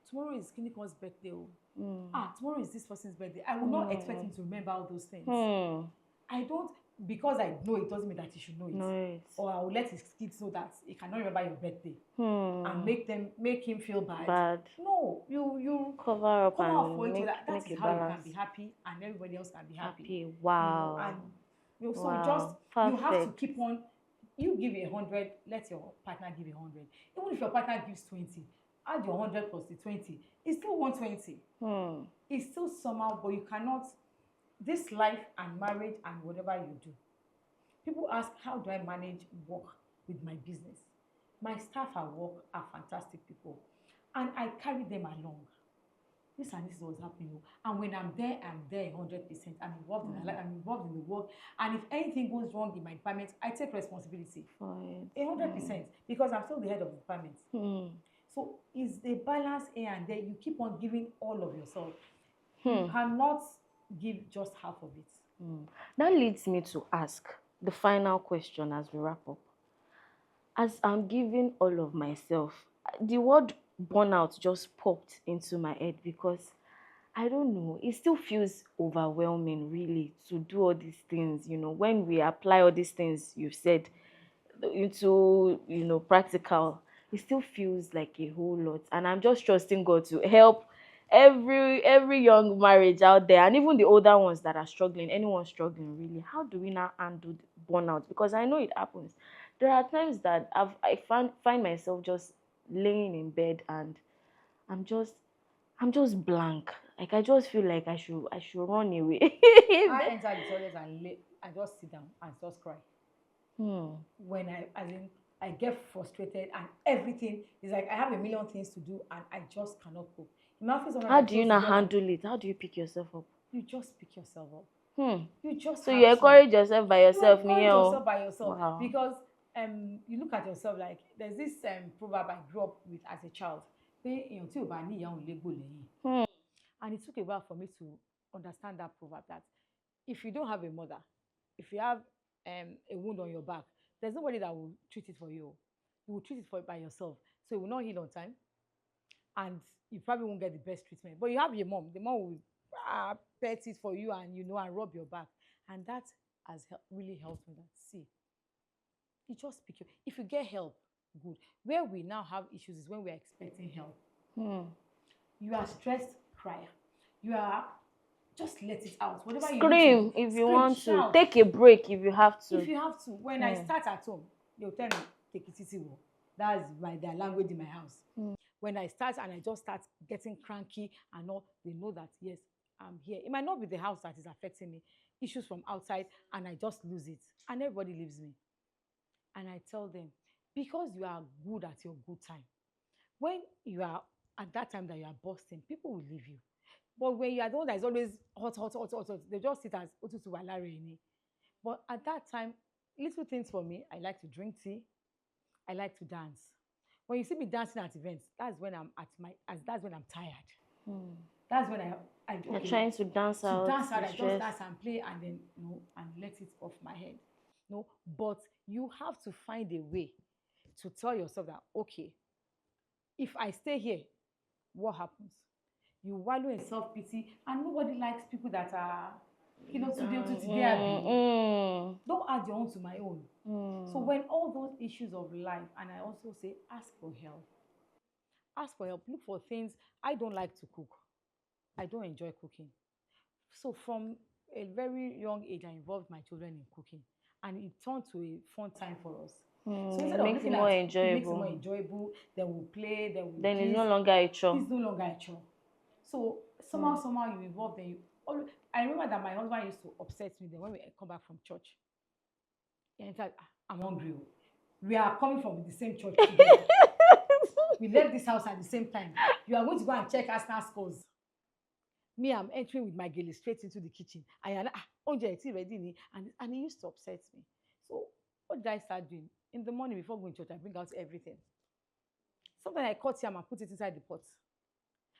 tomorrow is Kiniko's birthday. Tomorrow is this person's birthday. I will not expect him to remember all those things. I don't, because I know it doesn't mean that he should know it. Know it. Or I will let his kids know that he cannot remember your birthday and make him feel bad. Bad. No, you Cover up come and out for each make, other. That make is it how you can balance. be happy and everybody else can be happy. Happy. Wow. And you know, so Wow. just you have to Perfect. keep on. You give 100, let your partner give 100. Even if your partner gives 20, add your 100 plus the 20. It's still 120. It's still somehow, but you cannot. This life and marriage and whatever you do. People ask, how do I manage work with my business? My staff at work are fantastic people, and I carry them along. This and this is what's happening. And when I'm there 100%. I'm involved in my life, I'm involved in the work. And if anything goes wrong in my department, I take responsibility. For it. 100%. Because I'm still the head of the department. So it's a balance here and there. You keep on giving all of yourself. You cannot give just half of it. That leads me to ask the final question as we wrap up. As I'm giving all of myself, the word burnout just popped into my head because I don't know, it still feels overwhelming really to do all these things, you know, when we apply all these things you've said into, you know, practical, it still feels like a whole lot. And I'm just trusting God to help every young marriage out there, and even the older ones that are struggling, anyone struggling really. How do we now undo the burnout? Because I know it happens. There are times that I find myself just laying in bed and I'm just I'm just blank. Like I just feel like I should run away. I enter the toilet and just sit down and just cry. Hmm. When as in, I get frustrated and everything is like I have a million things to do and I just cannot cope. In my office, How sometimes I do you close the not door and handle it? How do you pick yourself up? you just pick yourself up. Hmm. You just So you have to. encourage yourself by You yourself, encourage Niyo. yourself by yourself Wow. because you look at yourself like there's this proverb I grew up with as a child. Pé èèyàn tí ò bá ní ìyá òun légbò lẹ́yìn. Hmm. And it took a while for me to understand that proverb that if you don't have a mother, if you have a wound on your back, there's nobody that will treat it for you. You will treat it for by yourself. So it will not heal on time and you probably won't get the best treatment. But you have your mom. The mom will pet it for you and and rub your back. And that has really helped me. That see, you just pick your. If you get help, good. Where we now have issues is when we're expecting help. Hmm. You are stressed, cry. You are just let it out. Whatever you need Scream to if you scream, want to. shout. Take a break if you have to. If you have to. When I start at home, they'll tell me, take it easy. That's their language in my house. When I start and I just start getting cranky and all, they know that yes, I'm here. It might not be the house that is affecting me, issues from outside, and I just lose it. And everybody leaves me. And I tell them, because you are good at your good time, when you are at that time that you are busting, people will leave you. But when you are the one that is always hot, hot, hot, hot, hot, they just sit as otutu walare ini. But at that time, little things for me, I like to drink tea. I like to dance. When you see me dancing at events, that's when I'm at my as that's when I'm tired. That's when You're okay, trying to dance out. I just Stress. dance and play and then and let it off my head. No, but you have to find a way to tell yourself that okay, if I stay here, what happens? You wallow in self pity, and nobody likes people that are today don't add your own to my own. So when all those issues of life, and I also say ask for help. Ask for help. Look for things. I don't like to cook. I don't enjoy cooking. So from a very young age, I involved my children in cooking, and it turned to a fun time for us. So instead of Makes it looking more at it makes it more enjoyable. enjoyable, then we'll play, then we'll Then it's no gist. longer a chore. It's no longer a chore. So somehow you involve them. I remember that my husband used to upset me then when we come back from church. He entered, I'm hungry. We are coming from the same church together. We left this house at the same time. You are going to go and check Arsenal scores. Me, I'm entering with my gele straight into the kitchen. I am oúnjẹ ẹ̀ tí ready ni, and he used to upset me. So what did I start doing? In the morning before going to church, I bring out everything. Sometimes I cut yam and put it inside the pot.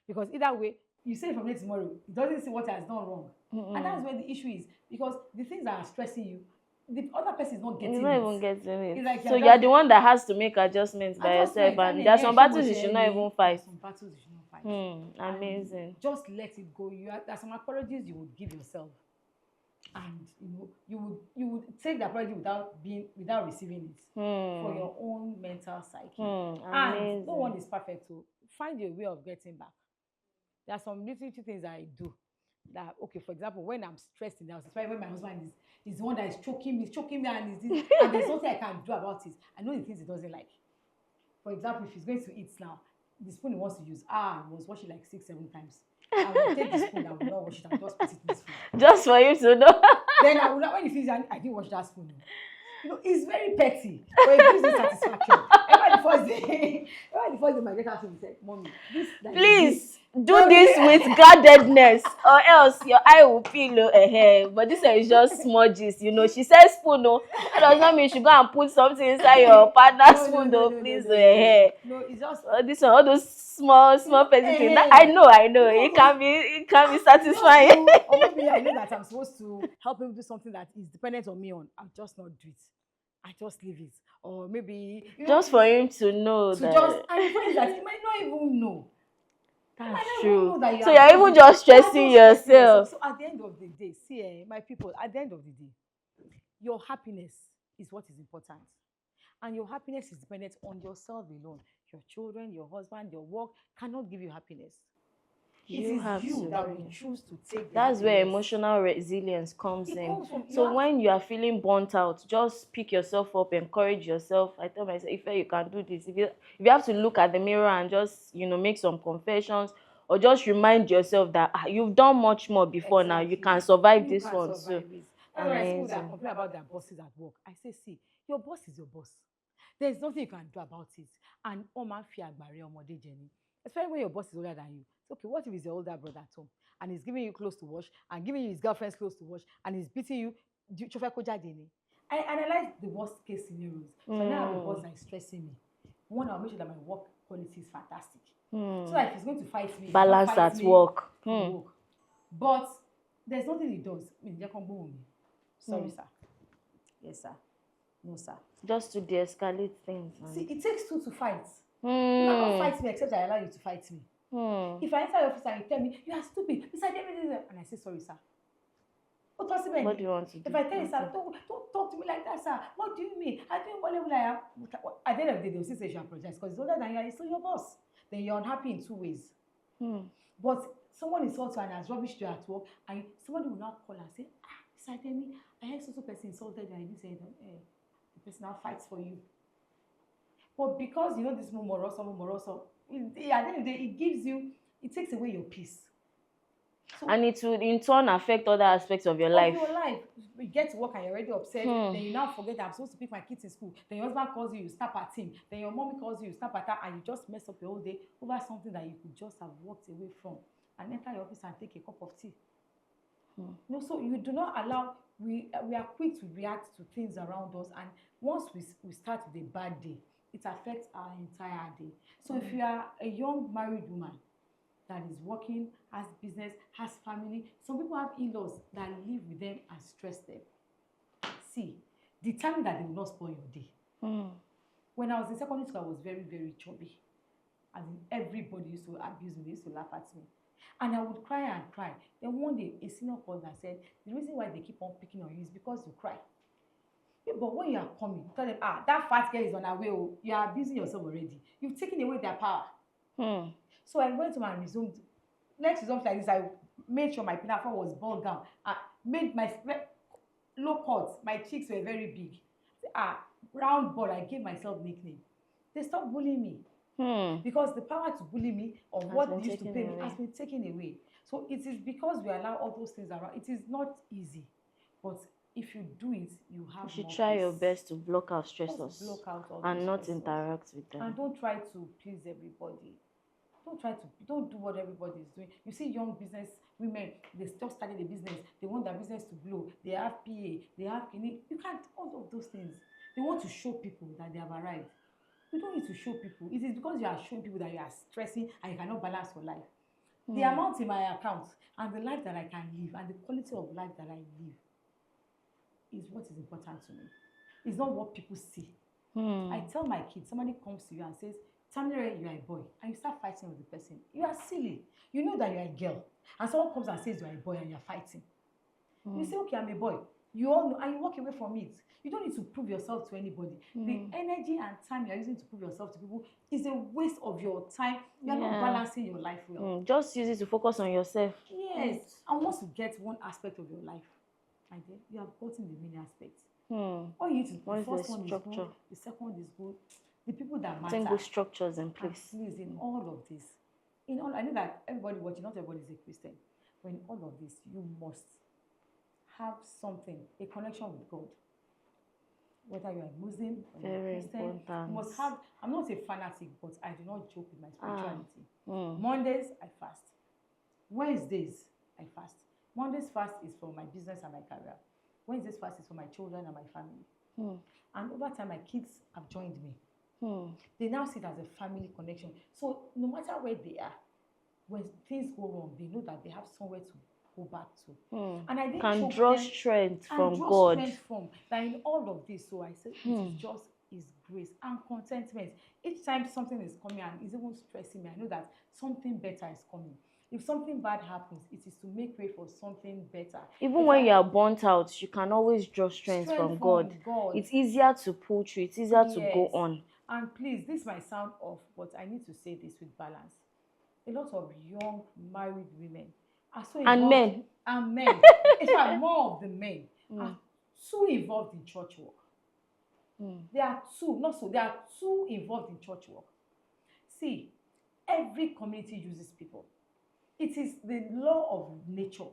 Because either way, you say it from here tomorrow, it doesn't see what has done wrong. And that's where the issue is. Because the things that are stressing you, the other person is not getting It's it. not even getting it. It's like So you're the one that has to make adjustments by yourself, and there are some battles you should not even fight. Some battles you should not fight. Amazing. Just let it go. There's some apologies you would give yourself, and you would take the apology without receiving it for your own mental psyche. And no one is perfect, so find your way of getting back. There are some little things I do that okay, for example, when I'm stressed in the house, especially when my husband is the one that is choking me, and and there's nothing I can do about it. I know the things he doesn't like. For example, if he's going to eat now, the spoon he wants to use, he was washing like 6-7 times. I will take the spoon, I will not wash it, and just put it in his food. Just for you to know. Then I will not, when he finishes, I didn't wash that spoon. It's very petty, but it gives me satisfaction. Every the first day my daughter asked me, said, Mommy, please do this with guardedness, or else your eye will peel. But this is just smudges, She says spoon, that does not mean you should go and put something inside your partner's spoon, please. No, it's just this one, all those small petty things. I know. It can be satisfying. Or maybe I know that I'm supposed to help him do something that is dependent on me I'll just not do it. I just leave it. Or maybe just for him to know that. And the point is that he might not even know. That's true. So you're even just stressing yourself. So at the end of the day, see, my people, at the end of the day, your happiness is what is important. And your happiness is dependent on yourself alone. Your children, your husband, your work cannot give you happiness. You have to. That will choose to take. That's where emotional resilience comes in. So when you are feeling burnt out, just pick yourself up, encourage yourself. I tell myself, if you can do this, if you have to look at the mirror and just make some confessions, or just remind yourself that you've done much more before. Now you can survive You this can one too. survive it. That's why people that Amazing. complain about their bosses at work, I say, see, your boss is your boss. There's nothing you can do about it. And Oma fi agbare ọmọdé jẹ ni. Especially when your boss is older than you. So, okay, what if he's your older brother at home and he's giving you clothes to wash and giving you his girlfriend's clothes to wash and he's beating you? Do you ṣó fẹ́ kó jáde ni? I analyze the worst case scenarios. So now I have a boss that is stressing me. One, I'll make sure that my work quality is fantastic. So that if he's going to fight me, Balance he'll not fight at me work. from work. But there's nothing he does. Sorry, sir. Yes, sir. No, sir. Just to de-escalate things. See, it takes two to fight. You cannot fight me except I allow you to fight me. If I enter your office and you tell me, you are stupid, and I say, sorry, sir. What do you want to do? If I tell you, sir, don't talk to me like that, sir. What do you mean? I think whatever I am. At the end of the day, they'll still say you apologize because it's older than you and he's still your boss. Then you're unhappy in two ways. But someone insults you and has rubbish to you at work, and somebody will now call and say, Sir Demi, I heard so person insulted you and you said, the person now fights for you. But because you know this moroso, at the end of the day, it takes away your peace. So, and it would in turn affect other aspects of your life. You get to work and you're already upset. Then you now forget that I'm supposed to pick my kids in school. Then your husband calls you, you snap at him. Then your mommy calls you, you snap at her, and you just mess up your whole day over something that you could just have walked away from and enter your office and take a cup of tea. No, so you do not allow. We are quick to react to things around us, and once we start with a bad day, it affects our entire day. So if you are a young married woman that is working, has business, has family, some people have in-laws that live with them and stress them. See, determine that they will not spoil your day. When I was in secondary school, I was very, very chubby. And everybody used to abuse me, they used to laugh at me. And I would cry and cry. Then one day, a senior called and said, the reason why they keep on picking on you is because you cry. Yeah, but when you are coming, tell them, that fat girl is on her way. You are abusing yourself already. You've taken away their power. So I went to and resumed. Next resumption like this, I made sure my pinafore was balled down. I made my low cut. My cheeks were very big. Round ball, I gave myself nickname. They stopped bullying me. Because the power to bully me or what they used to pay me has been taken away. So it is because we allow all those things around. It is not easy. But if you do it, you have You should try your best to block out stressors and not interact with them. And don't try to please everybody. Don't do what everybody is doing. You see young business women, they just started a business. They want their business to blow. They have PA. They have you can't, all of those things. They want to show people that they have arrived. You don't need to show people. It is because you are showing people that you are stressing and you cannot balance your life. The amount in my account and the life that I can live and the quality of life that I live is what is important to me. It's not what people see. I tell my kids, somebody comes to you and says, Tamilore, you are a boy, and you start fighting with the person. You are silly. You know that you are a girl. And someone comes and says you are a boy and you are fighting. You say, okay, I'm a boy. You all know, and you walk away from it. You don't need to prove yourself to anybody. The energy and time you're using to prove yourself to people is a waste of your time. You're not balancing your life well. Just use it to focus on yourself. Yes. And once you get one aspect of your life, you have gotten the main aspect. All you need to, the first one is good, the second is good. The people that matter. Single structures in place. Please, in all of this, I know that everybody watching, not everybody is a Christian, but in all of this, you must have something, a connection with God. Whether you are a Muslim or a Christian, important. You must have. I'm not a fanatic, but I do not joke with my spirituality. Mondays, I fast. Wednesdays, I fast. Mondays fast is for my business and my career. Wednesdays fast is for my children and my family. And over time, my kids have joined me. They now see it as a family connection. So no matter where they are, when things go wrong, they know that they have somewhere to go back to. And I didn't draw strength from God. That in all of this, so I said it is just His grace and contentment. Each time something is coming and is even stressing me, I know that something better is coming. If something bad happens, it is to make way for something better. Even when you are burnt out, you can always draw strength from God. It's easier to pull through. It's easier to go on. And please, this might sound off, but I need to say this with balance. A lot of young married women are so involved. And men. In fact, more of the men are too involved in church work. They are too involved in church work. See, every community uses people. It is the law of nature.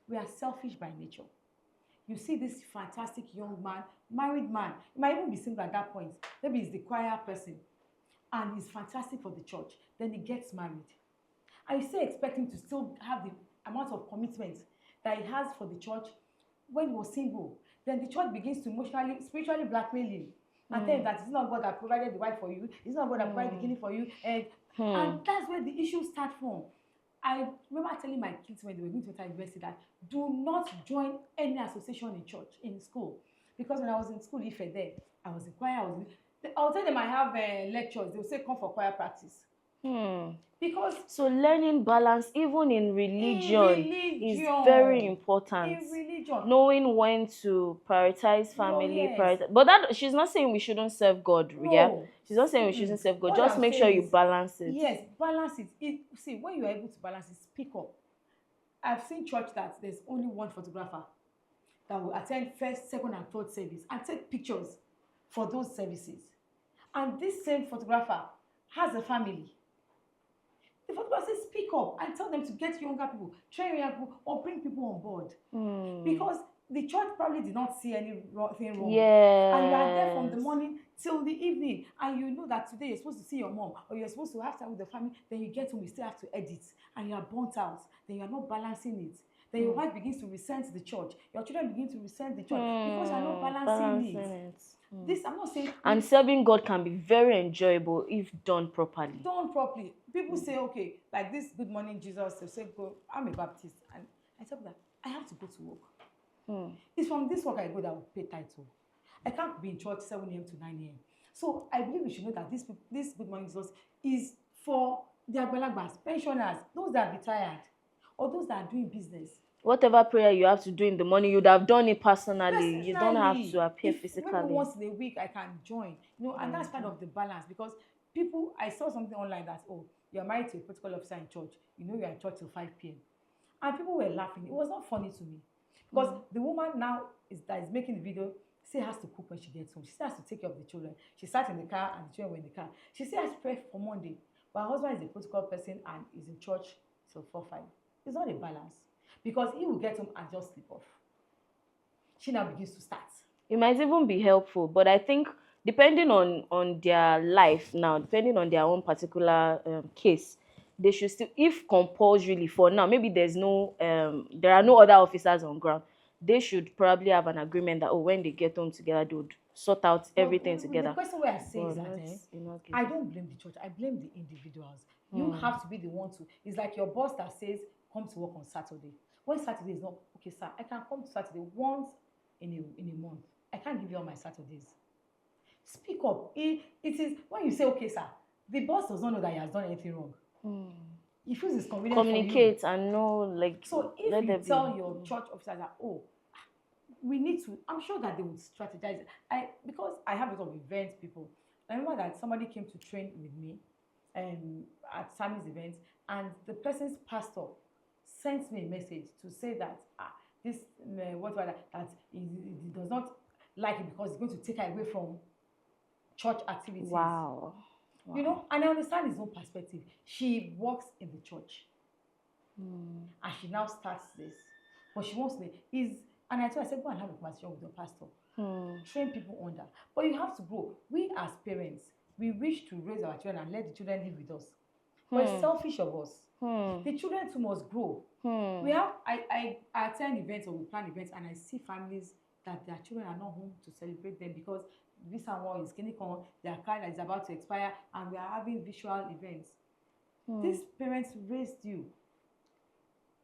We are selfish by nature. You see this fantastic young man, married man, he might even be single at that point. Maybe he's the choir person and he's fantastic for the church. Then he gets married. And you still expect him to still have the amount of commitment that he has for the church when he was single. Then the church begins to emotionally, spiritually blackmail him and tell him that it's not God that provided the wife for you, it's not God that provided the kidney for you, and that's where the issues start from. I remember telling my kids when they were going to enter university that do not join any association in church, in school. Because when I was in school, if there, I was in choir, I'll tell them I have lectures, they'll say come for choir practice. Because so learning balance even in religion is very important. In religion, knowing when to prioritize family, yes. but that she's not saying we shouldn't serve God. No. Yeah, she's not saying we shouldn't serve God. What Just I'm make sure saying you is, balance it. Yes, balance it. See, when you are able to balance it, speak up. I've seen church that there's only one photographer that will attend first, second, and third service and take pictures for those services. And this same photographer has a family. The photographer says, speak up and tell them to get younger people, train younger people, or bring people on board. Because the church probably did not see anything wrong. Yes. And you are there from the morning till the evening, and you know that today you're supposed to see your mom, or you're supposed to have time with the family, then you get home, you still have to edit, and you are burnt out, then you are not balancing it. Then your wife begins to resent the church. Your children begin to resent the church because you're not balancing it. This, I'm not saying. And serving God can be very enjoyable if done properly. Done properly. People say, okay, like this Good Morning Jesus, they say, go, I'm a Baptist. And I tell them, I have to go to work. It's from this work I go that will pay title. I can't be in church 7 a.m. to 9 a.m. So I believe we should know that this Good Morning Jesus is for the Agbalagbas, pensioners, those that are retired, or those that are doing business. Whatever prayer you have to do in the morning, you'd have done it personally. You don't have to appear physically. Maybe once in a week I can join, and that's part of the balance. Because people, I saw something online that, oh, you're married to a protocol officer in church, you're in church till 5 p.m. And people were laughing. It was not funny to me. Because the woman now that is making the video still has to cook when she gets home. She still has to take care of the children. She sat in the car and the children were in the car. She still has to pray for Monday. But her husband is a protocol person and is in church till 4, 5. It's not a balance. Because he will get home and just sleep off. She now begins to start. It might even be helpful, but I think depending on their life now, depending on their own particular case, they should still, if compulsorily for now, maybe there are no other officers on ground, they should probably have an agreement that, when they get home together, they would sort out everything together. The question where I say is that I don't blame the church, I blame the individuals. You have to be the one to, it's like your boss that says, come to work on Saturday. When Saturday is not, okay, sir, I can come to Saturday once in a month. I can't give you all my Saturdays. Speak up. It is, when you say, okay, sir, the boss does not know that he has done anything wrong. He feels it's convenient communicate for you. And know, like, so if you tell your church officers that, we need to, I'm sure that they would strategize. Because I have a lot of events people. I remember that somebody came to train with me at Sammy's event, and the person's pastor sent me a message to say that this that he does not like it because it's going to take her away from church activities. Wow. And I understand his own perspective. She works in the church, and she now starts this, but she wants to and I said, go and have a conversation with your pastor. Train people under, but you have to grow. We as parents, we wish to raise our children and let the children live with us, but it's selfish of us. The children too must grow. We have I attend events or we plan events, and I see families that their children are not home to celebrate them because visa one is clinical, their card is about to expire, and we are having visual events. These parents raised you.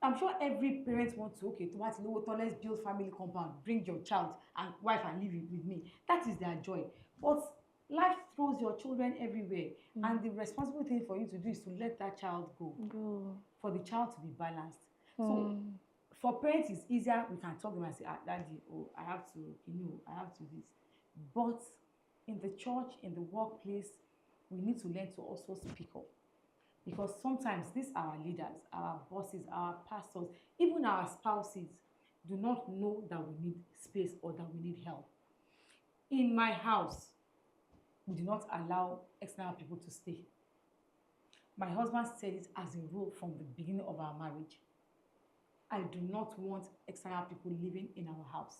I'm sure every parent wants to, let's build family compound, bring your child and wife and live with me. That is their joy. But life throws your children everywhere, and the responsible thing for you to do is to let that child go. For the child to be balanced. So for parents, it's easier. We can talk to them and say, Daddy, I have to this. But in the church, in the workplace, we need to learn to also speak up. Because sometimes these are our leaders, our bosses, our pastors, even our spouses do not know that we need space or that we need help. In my house, we do not allow external people to stay. My husband said it as a rule from the beginning of our marriage. I do not want external people living in our house.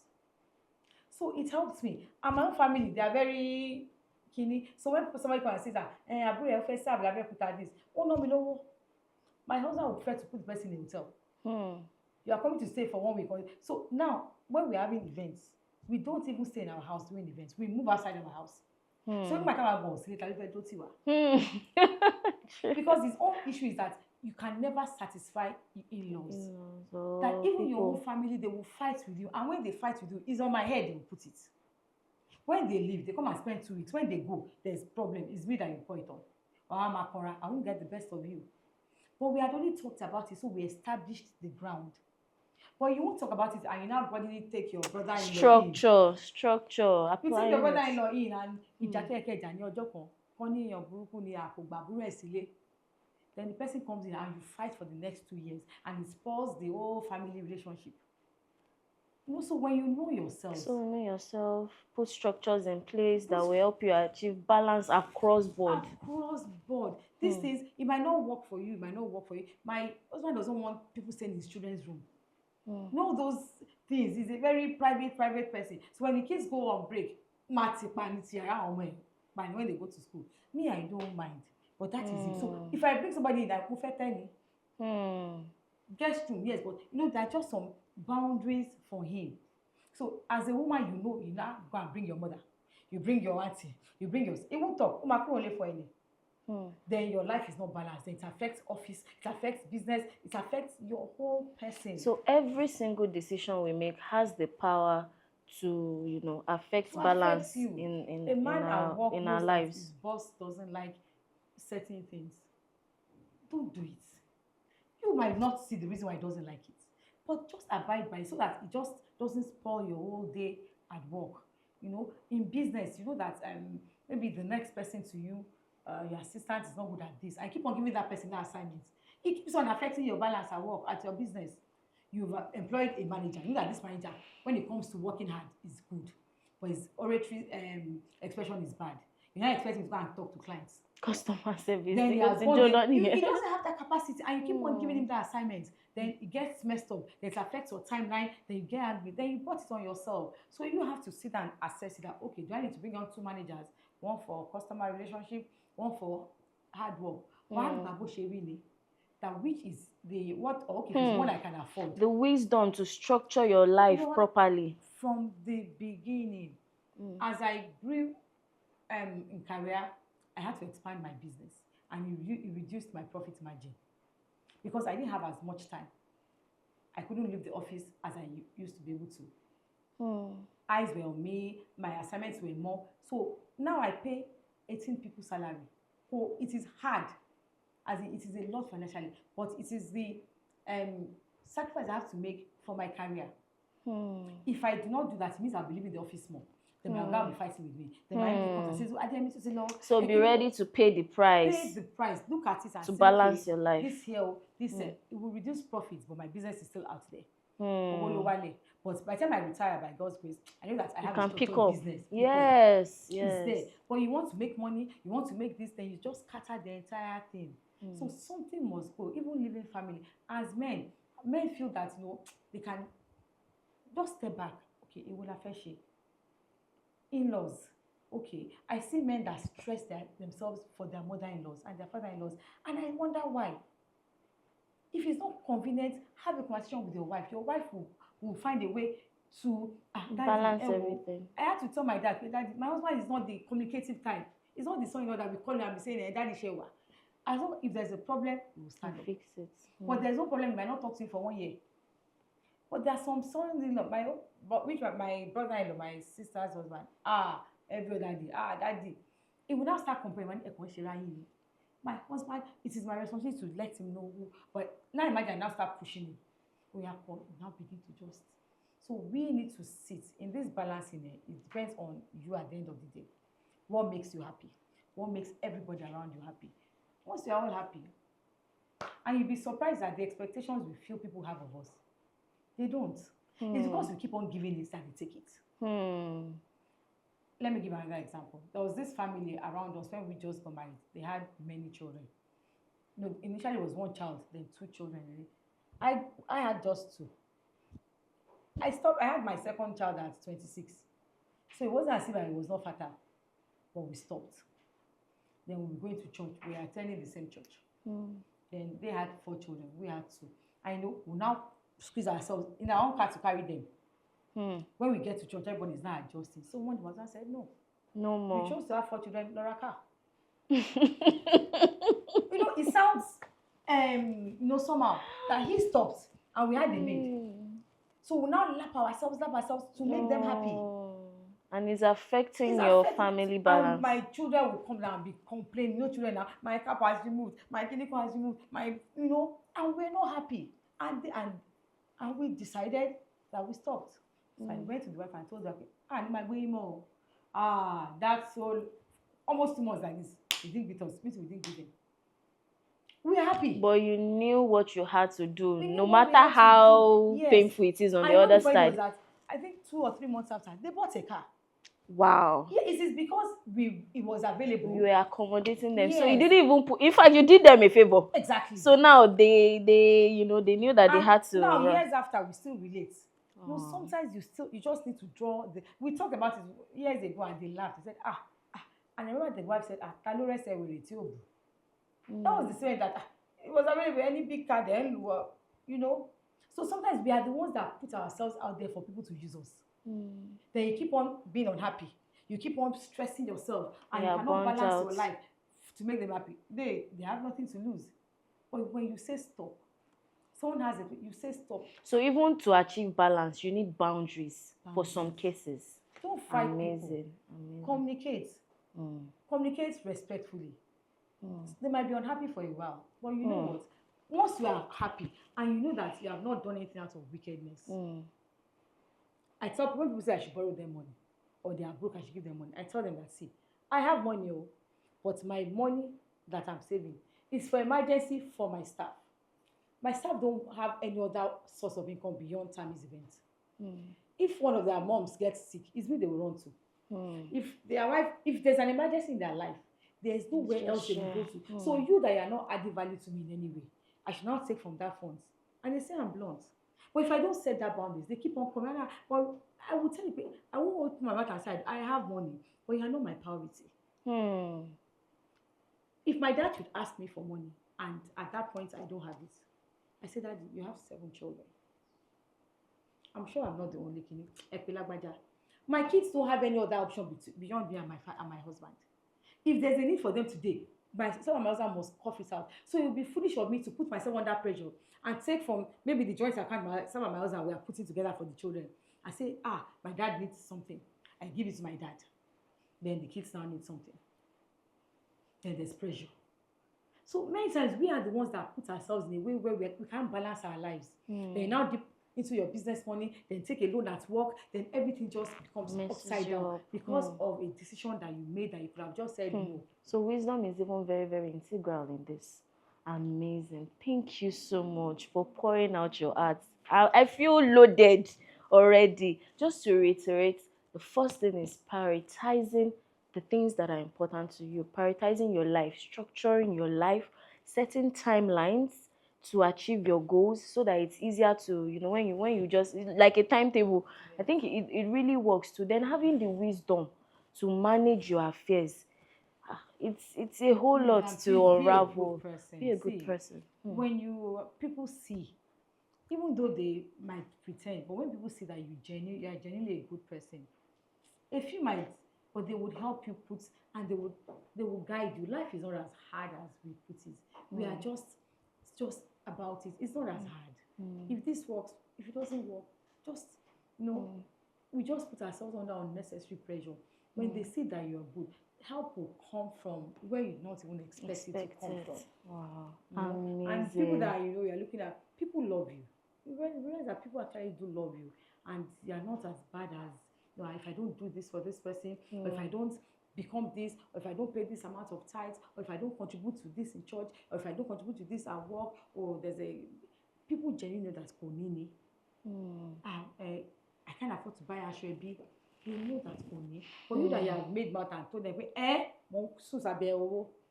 So it helps me. And my own family, they are very kini. So when somebody comes and says that, àbúrò ẹ fẹ́ serve l'Abẹ́òkúta this, oh no, me no. My husband would prefer to put the person in a hotel. Hmm. You are coming to stay for 1 week. So now, when we're having events, we don't even stay in our house during events. We move outside of our house. So when my camera goes, because his own issue is that you can never satisfy in-laws. That even your own family, they will fight with you. And when they fight with you, it's on my head, they will put it. When they leave, they come and spend 2 weeks. When they go, there's problem. It's me that you pour it on. Or I won't get the best of you. But we had only talked about it, so we established the ground. But you won't talk about it and you now gradually take your brother-in-law structure. You take your brother-in-law in and ìjà tó yẹ kẹ́ jà ní ọjọ́ kan, kán ní èèyàn burúkú ni àkògbà àbúrò ẹ̀ sílé. Then the person comes in and you fight for the next 2 years and it spoils the whole family relationship. You know, so when you know yourself. So know yourself, put structures in place that will help you achieve balance across board. Across board. These things, it might not work for you, it might not work for you. My husband doesn't want people staying in his children's room. No, those things. He's a very private person. So when the kids go on break, when they go to school, me, I don't mind. But that is it. So if I bring somebody in that guest room, yes, but you know, there are just some boundaries for him. So as a woman, you now go and bring your mother, you bring your auntie, you bring yours. It won't talk. Then your life is not balanced. Then it affects office, it affects business, it affects your whole person. So every single decision we make has the power to, affect balance in our lives. His boss doesn't like certain things. Don't do it. You might not see the reason why he doesn't like it, but just abide by it so that it just doesn't spoil your whole day at work. In business, you know that maybe the next person to you, your assistant is not good at this. I keep on giving that person that assignment. It keeps on affecting your balance at work, at your business. You've employed a manager. You know that this manager, when it comes to working hard, is good, but his oratory expression is bad. You're not expecting him to go and talk to clients. Customer service. Then he doesn't have that capacity, and you keep on giving him that assignment. Then it gets messed up. Then it affects your timeline. Then you get angry. Then you put it on yourself. So you have to sit and assess it. That okay, do I need to bring on 2 managers? One for customer relationship, one for hard work. That which is the what? Okay, it's what I can afford. The wisdom to structure your life properly from the beginning. As I grew in career, I had to expand my business, and it reduced my profit margin because I didn't have as much time. I couldn't leave the office as I used to be able to. Eyes were on me, my assignments were more. So now I pay 18 people's salary. So it is hard, as in it is a lot financially, but it is the sacrifice I have to make for my career. If I do not do that, it means I'll be leaving the office more. Then my guy will be fighting with me. Then my MP comes and says, no. So be ready to pay the price. Pay the price. Look at it and to say, balance okay, your life. It will reduce profits, but my business is still out there. But by the time I retire, by God's grace, I know that I have a structured business. Yes. It's there. But you want to make money, you want to make this thing, you just scatter the entire thing. So something must go. Even living family. As men feel that, they can just step back. Okay, it will affect you. In-laws. Okay, I see men that stress themselves for their mother-in-laws and their father-in-laws, and I wonder why. If it's not convenient, have a conversation with your wife. Your wife will find a way to balance everything. I had to tell my dad, my husband is not the communicative type. It's not the son-in-law that we call him and be saying, Daddy Shewa. As long if there's a problem, we'll stand up. Fix it. But there's no problem, we might not talk to him for 1 year. But there are some sons-in-law, my brother-in-law, my sister's husband, every daddy, daddy. He will now start complaining. My husband, it is my responsibility to let him know who. But now imagine I now start pushing him. We now begin to just. So we need to sit in this balancing. It depends on you at the end of the day. What makes you happy? What makes everybody around you happy? Once you are all happy, and you'll be surprised at the expectations we feel people have of us. They don't. It's because we keep on giving it that they take it. Let me give another example. There was this family around us when we just got married. They had many children. No, initially it was one child, then two children. I had just two. I stopped. I had my second child at 26. So it wasn't as if I was not fertile, but we stopped. Then we were going to church. We were attending the same church. Mm. Then they had four children. We had two. I know we now squeeze ourselves in our own car to carry them. Mm. When we get to church, everybody is now adjusting. So one was said, no, No you more. chose to have four children, Laura car. It sounds somehow that he stopped and we had a maid. So we now lap ourselves to make them happy. No. And it's affecting It's your affecting- family And balance. my children will come down and be complaining. No children now. My cap has removed. My clinical has removed. And we're not happy. And we decided that we stopped. So I went to the wife and told her, okay, my way more. That's all. Almost 2 months like this. We didn't beat us. We didn't beat them. We are happy. But you knew what you had to do, We knew no what we matter had to how do. Yes. painful it is on I the know other before it was side. that, I think 2 or 3 months after, they bought a car. Wow. Yeah, it is because it was available. You were accommodating them. So you Yes. didn't even put, in fact, you did them a favor. Exactly. So now they they knew that they And had to. now, years after, we still relate. Aw. Sometimes you just need to draw we talked about it years ago and they laughed. They said, and I remember the wife said, Talore said we retire. That was the same that it was available any big car then, So sometimes we are the ones that put ourselves out there for people to use us. Then you keep on being unhappy. You keep on stressing yourself and Yeah, you cannot burnt balance out. your life to make them happy. They have nothing to lose. But when you say stop, someone has it, you say stop. So even to achieve balance, you need boundaries for some cases. Don't fight people. Amazing. Communicate. Communicate respectfully. They might be unhappy for a while, but you know what? Once you are happy and you know that you have not done anything out of wickedness, I tell people, when people say I should borrow them money or they are broke, I should give them money. I tell them that, see, I have money, but my money that I'm saving is for emergency for my staff. My staff don't have any other source of income beyond Tammy's events. If one of their moms gets sick, it's me they will run to. If there's an emergency in their life, there's nowhere else they will go to. So you that you are not adding value to me in any way, I should not take from that funds. And they say I'm blunt. But if I don't set that boundaries, they keep on coming. Well, I will tell you, I won't open my mouth and say I have money, but you are not my priority. If my dad should ask me for money, and at that point I don't have it, I say, Daddy, you have 7 children. I'm sure I'm not the only kid. My kids don't have any other option beyond me and my husband. If there's a need for them today, some of my husband must cough it out. So it would be foolish of me to put myself under pressure and take from maybe the joint account some of my husband we are putting together for the children. I say, my dad needs something. I give it to my dad. Then the kids now need something. Then there's pressure. So many times we are the ones that put ourselves in a way where we can't balance our lives. Then now dip into your business money, then take a loan at work, then everything just becomes upside down because of a decision that you made that you could have just said no. So wisdom is even very, very integral in this. Amazing. Thank you so much for pouring out your heart. I feel loaded already. Just to reiterate, the first thing is prioritizing the things that are important to you, prioritizing your life, structuring your life, setting timelines to achieve your goals so that it's easier to, when you just, like a timetable, I think it really works too. Then having the wisdom to manage your affairs. It's a whole lot to unravel. Be a good person. When people see, even though they might pretend, but when people see that you are genuinely a good person, a few might, but they would help you and they will guide you. Life is not as hard as we put it. We are just about it. It's not as hard. If this works, if it doesn't work, just we just put ourselves under unnecessary pressure. When they see that you're good, help will come from where you not even expect it to come from. Wow. Amazing. And people that you're looking at, people love you. You realize that people actually do love you, and they are not as bad as if I don't do this for this person, or if I don't become this, or if I don't pay this amount of tithes, or if I don't contribute to this in church, or if I don't contribute to this at work, or people genuinely know that's Konini. I can't afford to buy a Ashwebi. You know that's Konini. For you that you have made mouth and told them,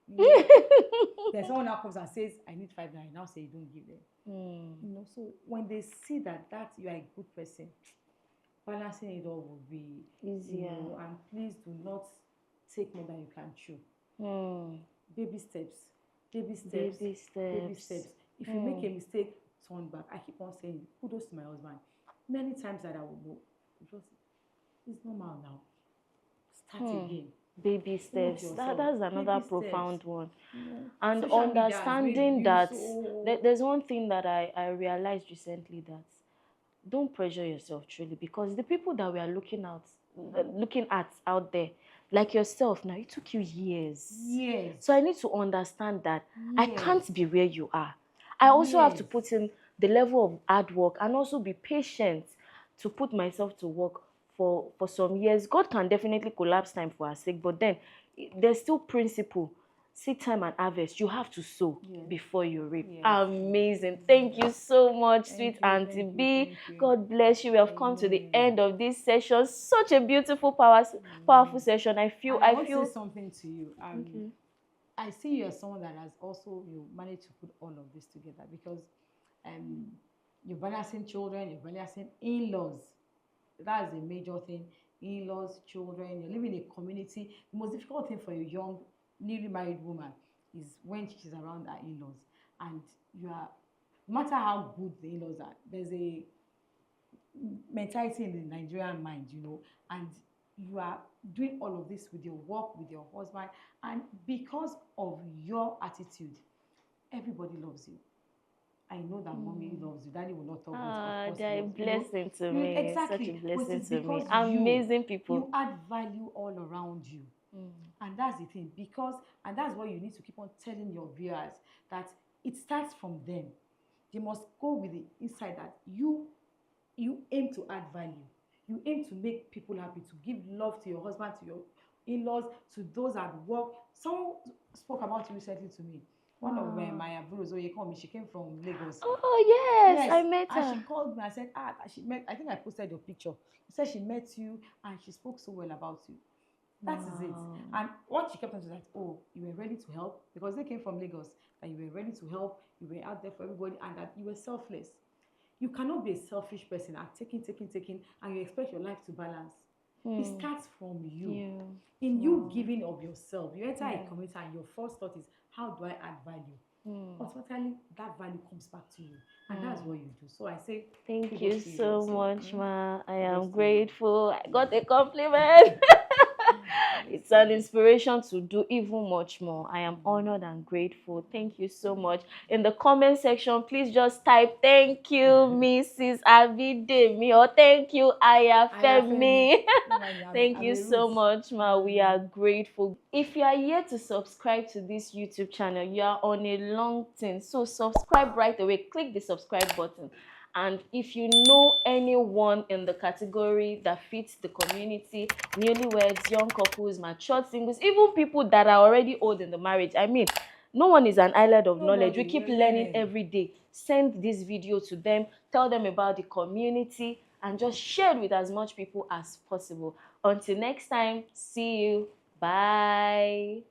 You know, then someone now comes and says, I need 5 naira. Now say you don't give them. Mm. You know, so when they see that you are a good person, balancing it all will be, Easier. and please do not take more than you can chew. Mm. Baby steps, baby steps, Baby baby steps. steps. If you make a mistake, turn back. I keep on saying, kudos to my husband. Many times that I will go, just, it's normal now. Start again. Baby Hold steps. yourself. That's another Baby steps. profound one. You know, And social media has made understanding you that so. there's one thing that I realized recently, that don't pressure yourself truly, because the people that we are looking at out there, like yourself now, it took you years. Yes. So I need to understand that I Yes. can't be where you are. I also have to Yes. put in the level of hard work and also be patient to put myself to work for some years. God can definitely collapse time for our sake, but then there's still principle. Seed time and harvest, you have to sow before you reap. Yes. Amazing. Thank you so much, Thank sweet you, Auntie thank you, B. thank you. God bless you. We have come to the Amen. end of this session. Such a beautiful, powerful session. I feel. And I want to say something to you. Okay. I see you as someone that has also managed to put all of this together, because you're balancing children, you're balancing in-laws. That's a major thing. In-laws, children, you're living in a community. The most difficult thing for a young, newly married woman is when she's around her in-laws. And you are, no matter how good the in-laws are, there's a mentality in the Nigerian mind, and you are doing all of this with your work, with your husband, and because of your attitude, everybody loves you. I know that mommy loves you, daddy will not talk, but of course They're a loves blessing to me. Such a exactly. But blessing it's to me. because Amazing people. you add value all around you. And that's the thing, and that's why you need to keep on telling your viewers that it starts from them. They must go with the insight that you aim to add value. You aim to make people happy, to give love to your husband, to your in-laws, to those at work. Someone spoke about you recently to me. One of my aburos, Oyekomi, she came from Lagos. Oh yes, Yes, I met and her. she called me and said, that she met, I think I posted your picture. She said she met you and she spoke so well about you. That is it. And what she kept on saying, oh, you were ready to help, because they came from Lagos, that you were ready to help, you were out there for everybody, and that you were selfless. You cannot be a selfish person and taking, and you expect your life to balance. It starts from you. In you giving of yourself, you enter a community and your first thought is, how do I add value? Ultimately, that value comes back to you, and that's what you do. So I say, Thank you kudos to so also. much, ma. I Kudos am to you. grateful. I got a compliment. It's an inspiration to do even much more. I am honored and grateful. Thank you so much. In the comment section, please just type thank you, Mrs. Abidemi, or thank you, Ayafemi. Thank you so much, ma. We are grateful. If you are here to subscribe to this YouTube channel, you are on a long thing. So subscribe right away. Click the subscribe button. And if you know anyone in the category that fits the community, newlyweds, young couples, mature singles, even people that are already old in the marriage, I mean, no one is an island of knowledge. We keep learning every day. Send this video to them, tell them about the community, and just share it with as much people as possible. Until next time, see you. Bye.